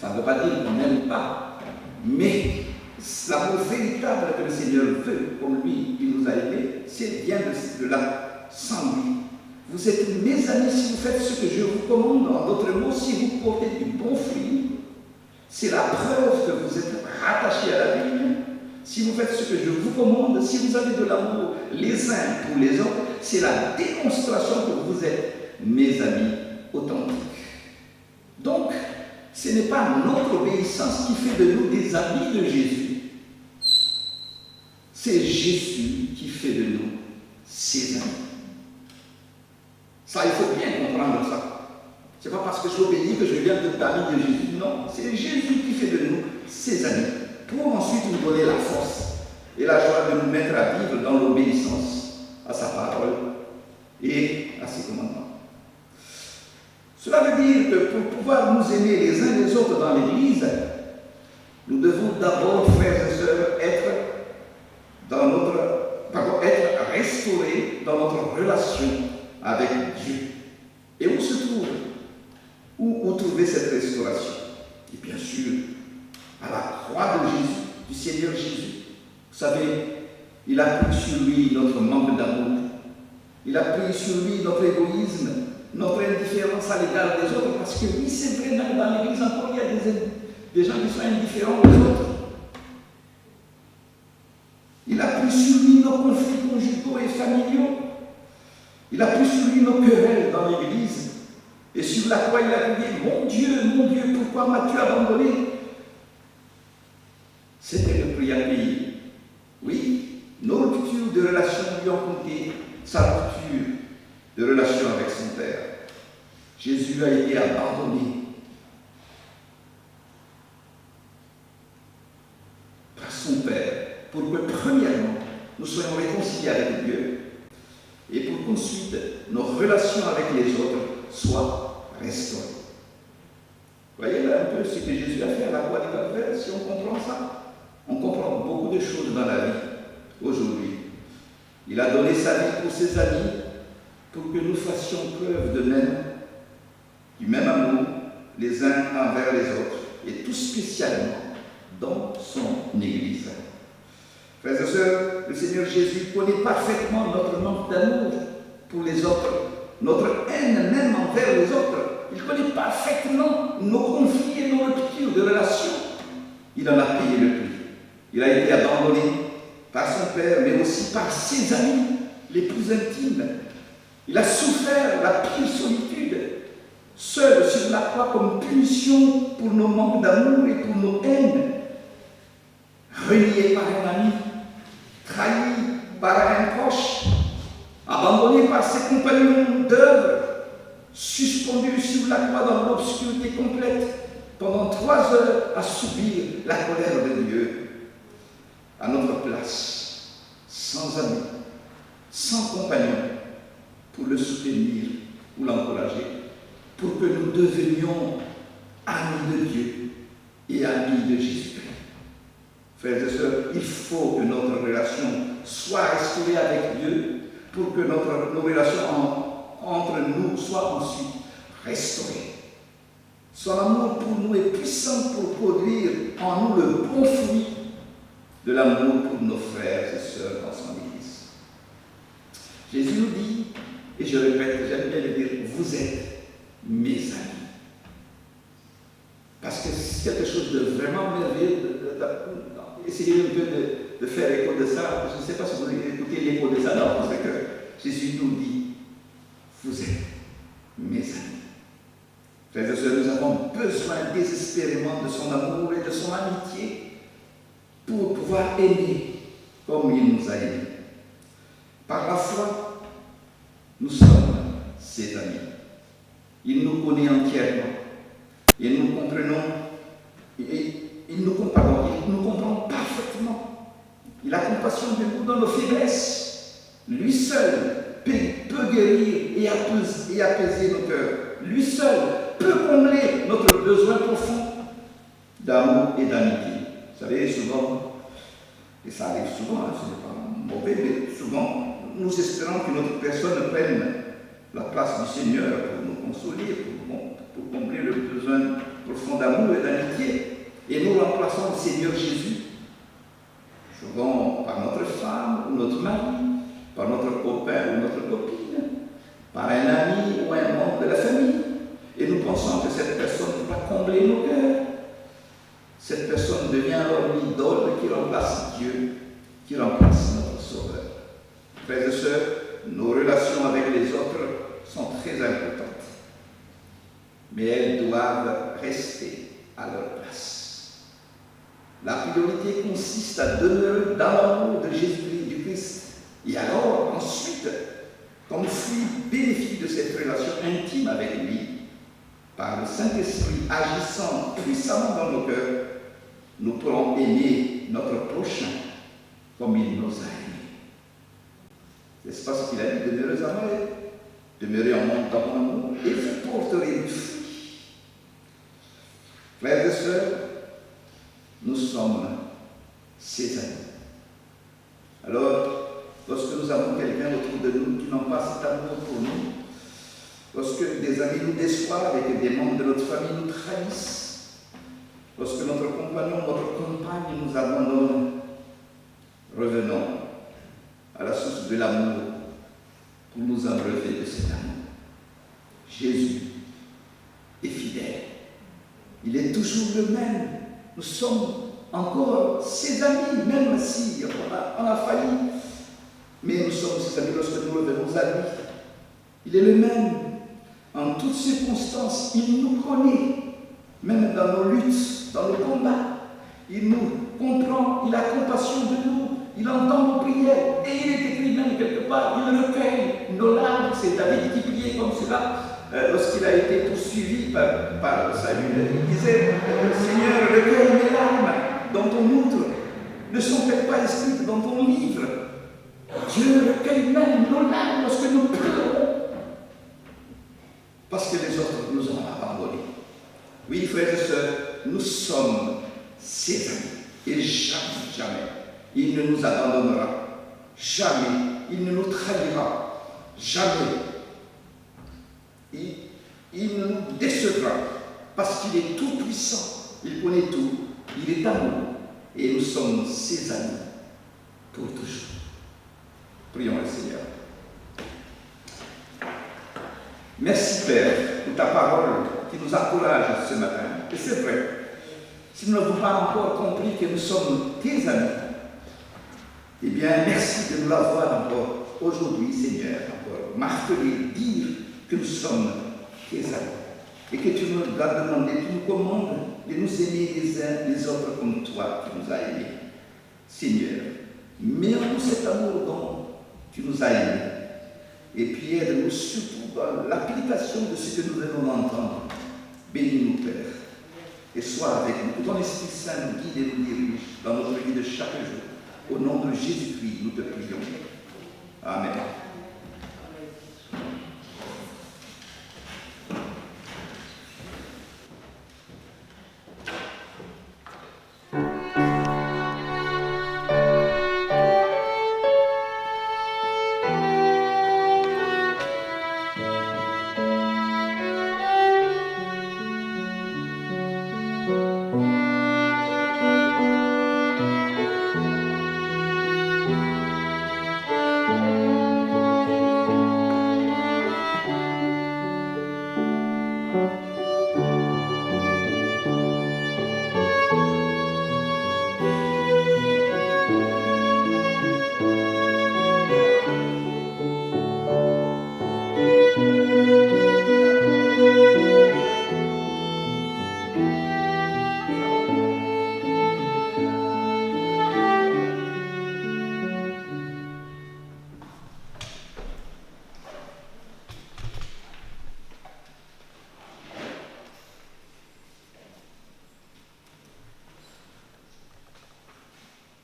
ça ne veut pas dire qu'on n'aime pas, mais l'amour véritable que le Seigneur veut, comme lui, il nous a aimés, c'est bien de là, sans lui. Vous êtes mes amis si vous faites ce que je vous commande. En d'autres mots, si vous portez du bon fruit, c'est la preuve que vous êtes rattachés à la vigne. Si vous faites ce que je vous commande, si vous avez de l'amour les uns pour les autres, c'est la démonstration que vous êtes mes amis authentiques. Donc, ce n'est pas notre obéissance qui fait de nous des amis de Jésus. C'est Jésus qui fait de nous ses amis. Ça, il faut bien comprendre ça. Ce n'est pas parce que j'obéis que je viens de l'ami de Jésus. Non, c'est Jésus qui fait de nous ses amis, pour ensuite nous donner la force et la joie de nous mettre à vivre dans l'obéissance à sa parole et à ses commandements. Cela veut dire que pour pouvoir nous aimer les uns les autres dans l'Église, nous devons d'abord, frères et sœurs, être restaurés dans notre relation avec Dieu. Et où se trouve? Où trouver cette restauration? Et bien sûr, à la croix de Jésus, du Seigneur Jésus. Vous savez, il a pris sur lui notre manque d'amour. Il a pris sur lui notre égoïsme, notre indifférence à l'égard des autres. Parce que oui, c'est vrai, même dans l'Église encore, il y a des gens qui sont indifférents aux autres. Il a pris sur lui nos conflits conjugaux et familiaux. Il a pris sur lui nos querelles dans l'Église. Et sur la croix, il a crié, mon Dieu, pourquoi m'as-tu abandonné? C'était le prix à payer. Oui, nos ruptures de relation lui ont coûté sa rupture de relation avec son Père. Jésus a été abandonné par son Père pour que, premièrement, nous soyons réconciliés avec Dieu et pour qu'ensuite nos relations avec les autres soient restaurées. Vous voyez là un peu ce que Jésus a fait à la croix du Calvaire. Si on comprend ça, on comprend beaucoup de choses dans la vie aujourd'hui. Il a donné sa vie pour ses amis, pour que nous fassions preuve du même amour les uns envers les autres, et tout spécialement dans son Église. Frères et sœurs, le Seigneur Jésus connaît parfaitement notre manque d'amour pour les autres, notre haine même envers les autres. Il connaît parfaitement nos conflits et nos ruptures de relations. Il en a payé le prix. Il a été abandonné par son Père, mais aussi par ses amis les plus intimes. Il a souffert la pire solitude, seul sur la croix comme punition pour nos manques d'amour et pour nos haines. Renié par un ami, trahi par un proche, abandonné par ses compagnons d'œuvre, suspendu sur la croix dans l'obscurité complète pendant 3 heures à subir la colère de Dieu. À notre place, sans amis, sans compagnons, pour le soutenir ou l'encourager, pour que nous devenions amis de Dieu et amis de Jésus-Christ. Frères et sœurs, il faut que notre relation soit restaurée avec Dieu pour que nos relations entre nous soient ensuite restaurées. Son amour pour nous est puissant pour produire en nous le bon fruit de l'amour pour nos frères et sœurs dans son Église. Jésus nous dit, et je répète, j'aime bien le dire, vous êtes mes amis. Parce que c'est quelque chose de vraiment merveilleux. Essayez un peu de faire écho de ça. Je ne sais pas si vous avez écouté l'écho de ça, non, parce que Jésus nous dit, vous êtes mes amis. Frères et sœurs, nous avons besoin désespérément de son amour et de son amitié pour pouvoir aimer comme il nous a aimés. Par la foi, nous sommes ses amis. Il nous connaît entièrement. Et nous comprenons, il nous comprend parfaitement. Il a compassion de nous dans nos faiblesses. Lui seul peut guérir et apaiser nos cœurs. Lui seul peut combler notre besoin profond d'amour et d'amitié. Vous savez, souvent, et ça arrive souvent, ce n'est pas mauvais, mais souvent, nous espérons que notre personne prenne la place du Seigneur pour nous consoler, pour combler le besoin profond d'amour et d'amitié. Et nous remplaçons le Seigneur Jésus, souvent par notre femme ou notre mari, par notre copain ou notre copine, par un ami ou un membre de la famille. Et nous pensons que cette personne va combler nos cœurs. Cette personne devient alors l'idole qui remplace Dieu, qui remplace notre Sauveur. Frères et sœurs, nos relations avec les autres sont très importantes. Mais elles doivent rester à leur place. La priorité consiste à demeurer dans l'amour de Jésus-Christ. Et alors, ensuite, comme fruit bénéfique de cette relation intime avec lui, par le Saint-Esprit agissant puissamment dans nos cœurs, nous pourrons aimer notre prochain comme il nous a aimés. N'est-ce pas ce qu'il a dit? Demeurez en moi, demeurez en moi dans mon amour, et vous porterez du fruit. Frères et sœurs, nous sommes ses amis. Alors, lorsque nous avons quelqu'un autour de nous qui n'a pas cet amour pour nous, lorsque des amis nous déçoivent et que des membres de notre famille nous trahissent, lorsque notre compagnon, notre compagne nous abandonne, revenons à la source de l'amour pour nous abreuver de cet amour. Jésus est fidèle. Il est toujours le même. Nous sommes encore ses amis, même si on a failli. Mais nous sommes ses amis lorsque nous revenons à lui. Il est le même. En toutes circonstances, il nous connaît. Même dans nos luttes, dans le combat. Il nous comprend, il a compassion de nous. Il entend nos prières. Et il est écrit même quelque part, il recueille nos larmes. C'est David qui priait comme cela. Lorsqu'il a été poursuivi par Saül, il disait, Seigneur, recueille mes larmes dans ton outre. Ne sont-elles pas écrites dans ton livre? Dieu recueille même nos larmes lorsque nous pleurons. Parce que les autres nous ont abandonnés. Oui, frères et sœurs, nous sommes ses amis. Et jamais, jamais, il ne nous abandonnera. Jamais, il ne nous trahira. Jamais. Il ne nous décevra parce qu'il est tout puissant, il connaît tout, il est amour et nous sommes ses amis pour toujours. Prions le Seigneur. Merci Père pour ta parole qui nous encourage ce matin. Et c'est vrai, si nous n'avons pas encore compris que nous sommes tes amis, eh bien merci de nous l'avoir encore aujourd'hui Seigneur, encore martelé, dire que nous sommes tes amis et que tu nous as demandé, tu nous commandes de nous aimer les uns les autres comme toi qui nous as aimés. Seigneur, mets en nous cet amour dont tu nous as aimés et puis aide-nous surtout dans l'application de ce que nous venons d'entendre. Bénis-nous Père et sois avec nous. Que ton Esprit Saint nous guide et nous dirige dans notre vie de chaque jour. Au nom de Jésus-Christ, nous te prions. Amen.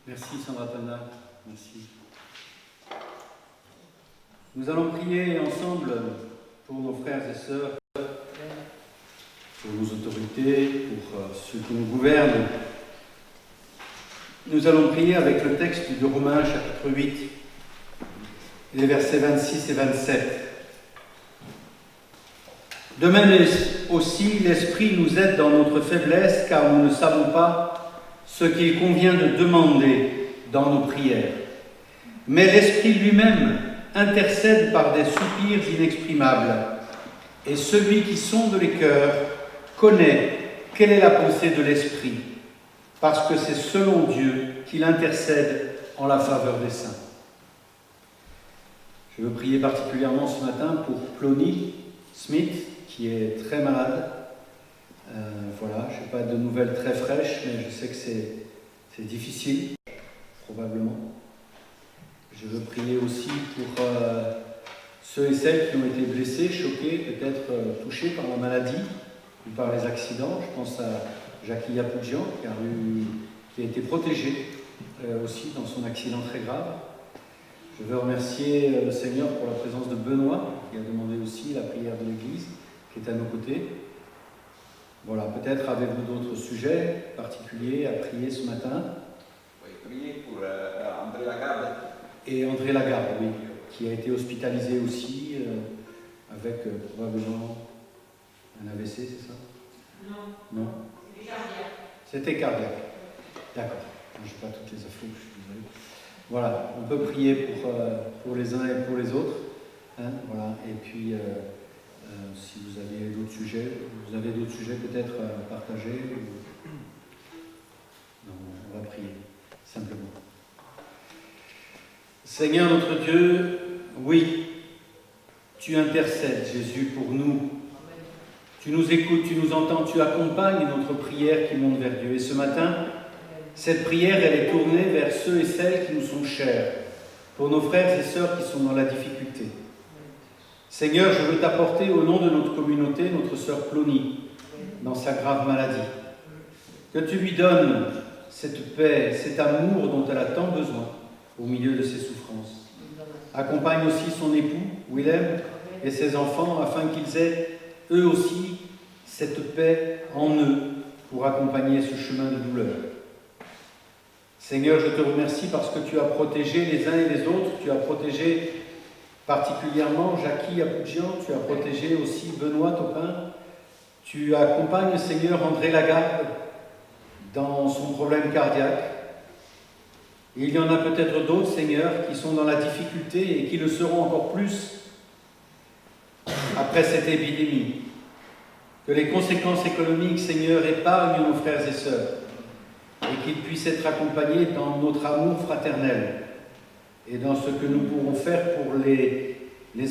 Merci Sandra Panda, merci. Nous allons prier ensemble pour nos frères et sœurs, pour nos autorités, pour ceux qui nous gouvernent. Nous allons prier avec le texte de Romains chapitre 8, les versets 26 et 27. De même aussi, l'Esprit nous aide dans notre faiblesse, car nous ne savons pas ce qu'il convient de demander dans nos prières. Mais l'Esprit lui-même intercède par des soupirs inexprimables. Et celui qui sonde les cœurs connaît quelle est la pensée de l'Esprit, parce que c'est selon Dieu qu'il intercède en la faveur des saints. Je veux prier particulièrement ce matin pour Plony Smith, qui est très malade. Voilà, je n'ai pas de nouvelles très fraîches, mais je sais que c'est difficile, probablement. Je veux prier aussi pour ceux et celles qui ont été blessés, choqués, peut-être touchés par la maladie ou par les accidents. Je pense à Jackie Yapoujian, qui a été protégé aussi dans son accident très grave. Je veux remercier le Seigneur pour la présence de Benoît, qui a demandé aussi la prière de l'Église, qui est à nos côtés. Voilà, peut-être avez-vous d'autres sujets particuliers à prier ce matin? Oui, prier pour André Lagarde. Et André Lagarde, oui, qui a été hospitalisé aussi, avec probablement un AVC, c'est ça? Non. C'était cardiaque. C'était cardiaque. D'accord. Je n'ai pas toutes les infos, je suis désolé. Voilà, on peut prier pour les uns et pour les autres. Hein, voilà. Et puis, si vous avez d'autres sujets peut-être à partager. Non, on va prier, simplement. Seigneur notre Dieu, oui, tu intercèdes, Jésus, pour nous. Tu nous écoutes, tu nous entends, tu accompagnes notre prière qui monte vers Dieu. Et ce matin, cette prière, elle est tournée vers ceux et celles qui nous sont chers, pour nos frères et sœurs qui sont dans la difficulté. Seigneur, je veux t'apporter au nom de notre communauté, notre sœur Plony, dans sa grave maladie. Que tu lui donnes cette paix, cet amour dont elle a tant besoin au milieu de ses souffrances. Accompagne aussi son époux, Willem, et ses enfants, afin qu'ils aient, eux aussi, cette paix en eux pour accompagner ce chemin de douleur. Seigneur, je te remercie parce que tu as protégé les uns et les autres, tu as protégé particulièrement Jackie Yapoujian, tu as protégé aussi Benoît Topin, tu accompagnes, Seigneur, André Lagarde dans son problème cardiaque. Et il y en a peut-être d'autres, Seigneur, qui sont dans la difficulté et qui le seront encore plus après cette épidémie. Que les conséquences économiques, Seigneur, épargnent nos frères et sœurs et qu'ils puissent être accompagnés dans notre amour fraternel et dans ce que nous pourrons faire pour les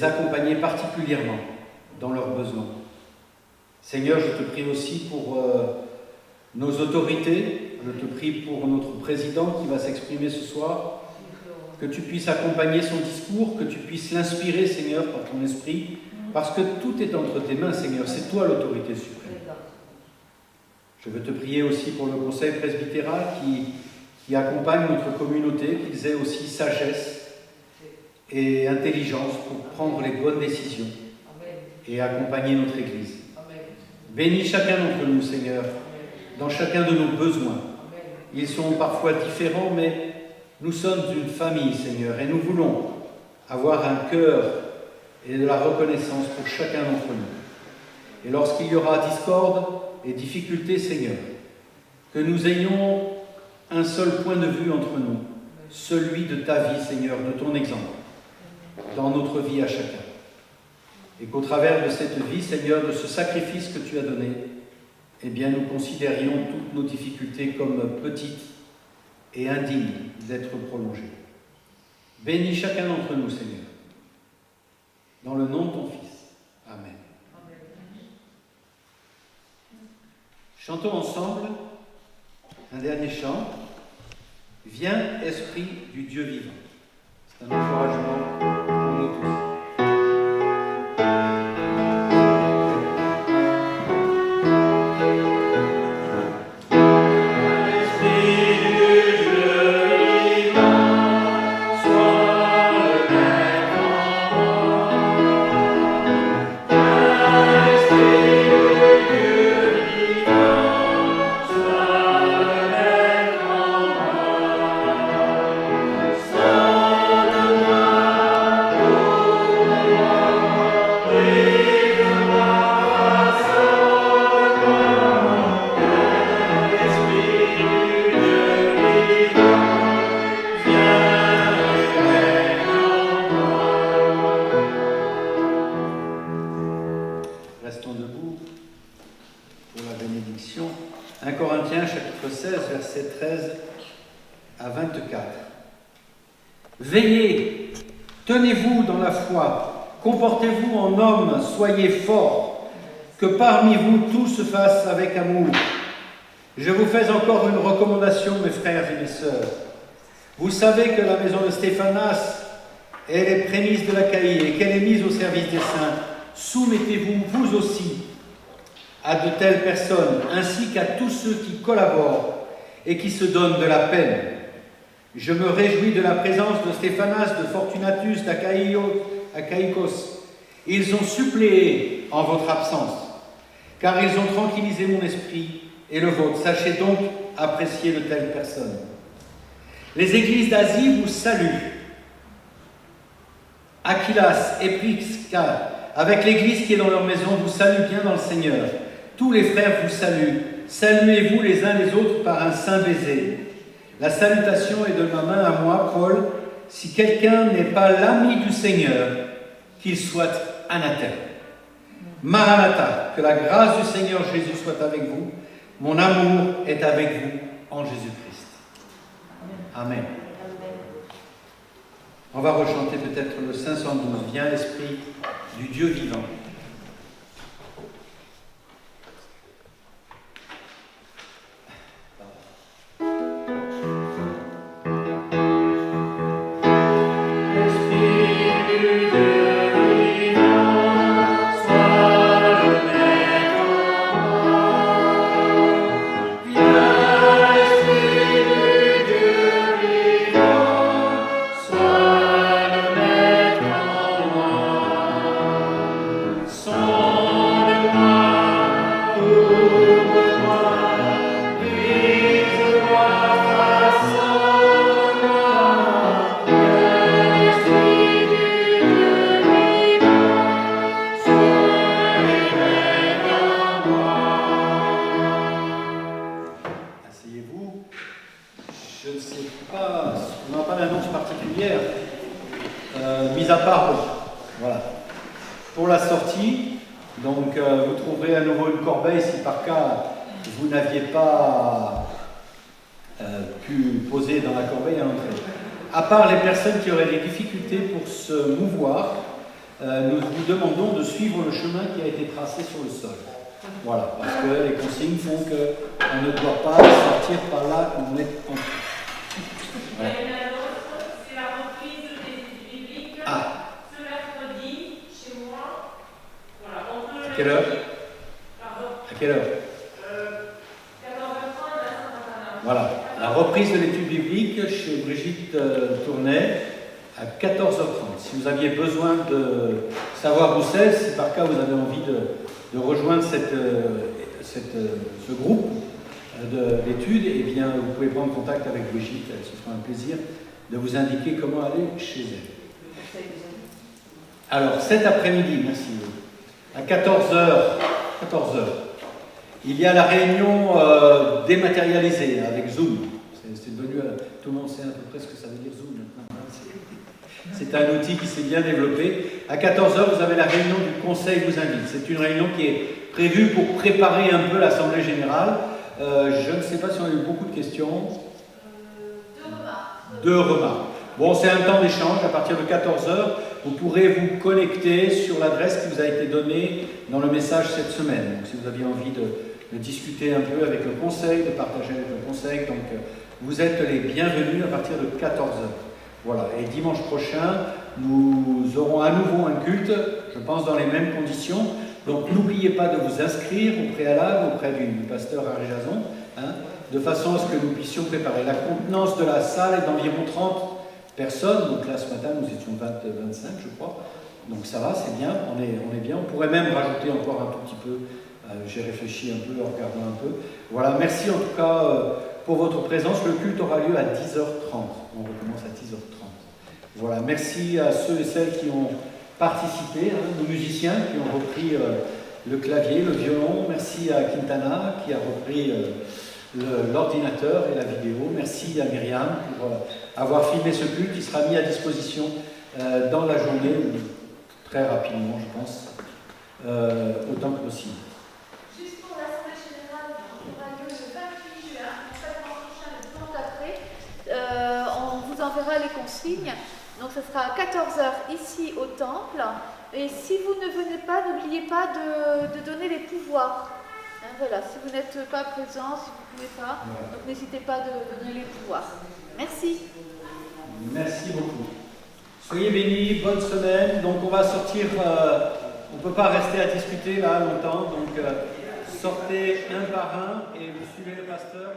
accompagner particulièrement dans leurs besoins. Seigneur, je te prie aussi pour nos autorités, je te prie pour notre président qui va s'exprimer ce soir, que tu puisses accompagner son discours, que tu puisses l'inspirer, Seigneur, par ton esprit, parce que tout est entre tes mains, Seigneur, c'est toi l'autorité suprême. Je veux te prier aussi pour le conseil presbytéral qui accompagne notre communauté, qu'ils aient aussi sagesse et intelligence pour prendre les bonnes décisions et accompagner notre Église. Bénis chacun d'entre nous, Seigneur, dans chacun de nos besoins. Ils sont parfois différents, mais nous sommes une famille, Seigneur, et nous voulons avoir un cœur et de la reconnaissance pour chacun d'entre nous. Et lorsqu'il y aura discorde et difficulté, Seigneur, que nous ayons un seul point de vue entre nous, celui de ta vie, Seigneur, de ton exemple, dans notre vie à chacun. et qu'au travers de cette vie, Seigneur, de ce sacrifice que tu as donné, eh bien, nous considérions toutes nos difficultés comme petites et indignes d'être prolongées. Bénis chacun d'entre nous, Seigneur, dans le nom de ton Fils. Amen. Chantons ensemble un dernier chant. Viens, Esprit du Dieu vivant. C'est un encouragement pour nous tous. Restons debout pour la bénédiction. 1 Corinthiens chapitre 16, versets 13 à 24. Veillez, tenez-vous dans la foi, comportez-vous en homme, soyez forts, que parmi vous tout se fasse avec amour. Je vous fais encore une recommandation, mes frères et mes sœurs. Vous savez que la maison de Stéphanas est les prémices de l'Achaïe et qu'elle est mise au service des saints. Soumettez-vous, vous aussi, à de telles personnes, ainsi qu'à tous ceux qui collaborent et qui se donnent de la peine. Je me réjouis de la présence de Stéphanas, de Fortunatus, d'Achaïkos. Ils ont suppléé en votre absence, car ils ont tranquillisé mon esprit et le vôtre. Sachez donc apprécier de telles personnes. Les églises d'Asie vous saluent. Aquilas et Prisca, avec l'église qui est dans leur maison, vous saluent bien dans le Seigneur. Tous les frères vous saluent. Saluez-vous les uns les autres par un saint baiser. La salutation est de ma main à moi, Paul. Si quelqu'un n'est pas l'ami du Seigneur, qu'il soit anathème. Maranatha, que la grâce du Seigneur Jésus soit avec vous. Mon amour est avec vous en Jésus-Christ. Amen. On va rechanter peut-être le 512. Viens, Esprit du Dieu vivant. À part les personnes qui auraient des difficultés pour se mouvoir, nous vous demandons de suivre le chemin qui a été tracé sur le sol. Voilà, parce que les consignes font qu'on ne doit pas sortir par là où on est entré. Voilà. C'est la reprise des études bibliques ce mercredi chez moi. Voilà, à quelle heure? À quelle heure? 14h30 à Saint-Antonin. Voilà, la reprise de l'étude biblique chez Brigitte Tournay à 14h30. Si vous aviez besoin de savoir où c'est, si par cas vous avez envie de rejoindre ce groupe d'études, eh bien vous pouvez prendre contact avec Brigitte, ce sera un plaisir de vous indiquer comment aller chez elle. Alors cet après-midi, merci, à 14h, il y a la réunion dématérialisée avec Zoom. C'est devenu, tout le monde sait à peu près ce que ça veut dire Zoom maintenant. C'est un outil qui s'est bien développé. À 14h, vous avez la réunion du Conseil vous invite. C'est une réunion qui est prévue pour préparer un peu l'Assemblée Générale. Je ne sais pas si on a eu beaucoup de questions. Deux remarques. Bon, c'est un temps d'échange. À partir de 14h, vous pourrez vous connecter sur l'adresse qui vous a été donnée dans le message cette semaine. Donc, si vous aviez envie de discuter un peu avec le Conseil, de partager avec le Conseil, donc vous êtes les bienvenus à partir de 14h. Voilà. Et dimanche prochain, nous aurons à nouveau un culte, je pense dans les mêmes conditions. Donc, n'oubliez pas de vous inscrire au préalable auprès du pasteur Harry Jason, de façon à ce que nous puissions préparer. La contenance de la salle est d'environ 30 personnes. Donc là, ce matin, nous étions 25, je crois. Donc ça va, c'est bien, on est bien. On pourrait même rajouter encore un tout petit peu. J'ai réfléchi un peu en regardant un peu. Voilà, merci en tout cas pour votre présence. Le culte aura lieu à 10h30. On recommence à 10h30. Voilà, merci à ceux et celles qui ont participé, nos musiciens qui ont repris le clavier, le violon. Merci à Quintana qui a repris l'ordinateur et la vidéo. Merci à Myriam pour avoir filmé ce culte qui sera mis à disposition dans la journée, très rapidement, je pense, autant que possible. Juste pour l'Assemblée Générale, qui aura lieu le 28 juin, donc pas le mois prochain, le jour d'après, on vous enverra les consignes. Donc ce sera à 14h ici au temple. Et si vous ne venez pas, n'oubliez pas de donner les pouvoirs. Voilà, si vous n'êtes pas présent, si vous ne pouvez pas, donc n'hésitez pas de donner les pouvoirs. Merci. Merci beaucoup. Soyez bénis, bonne semaine. Donc on va sortir, on ne peut pas rester à discuter là longtemps, donc sortez un par un et vous suivez le pasteur.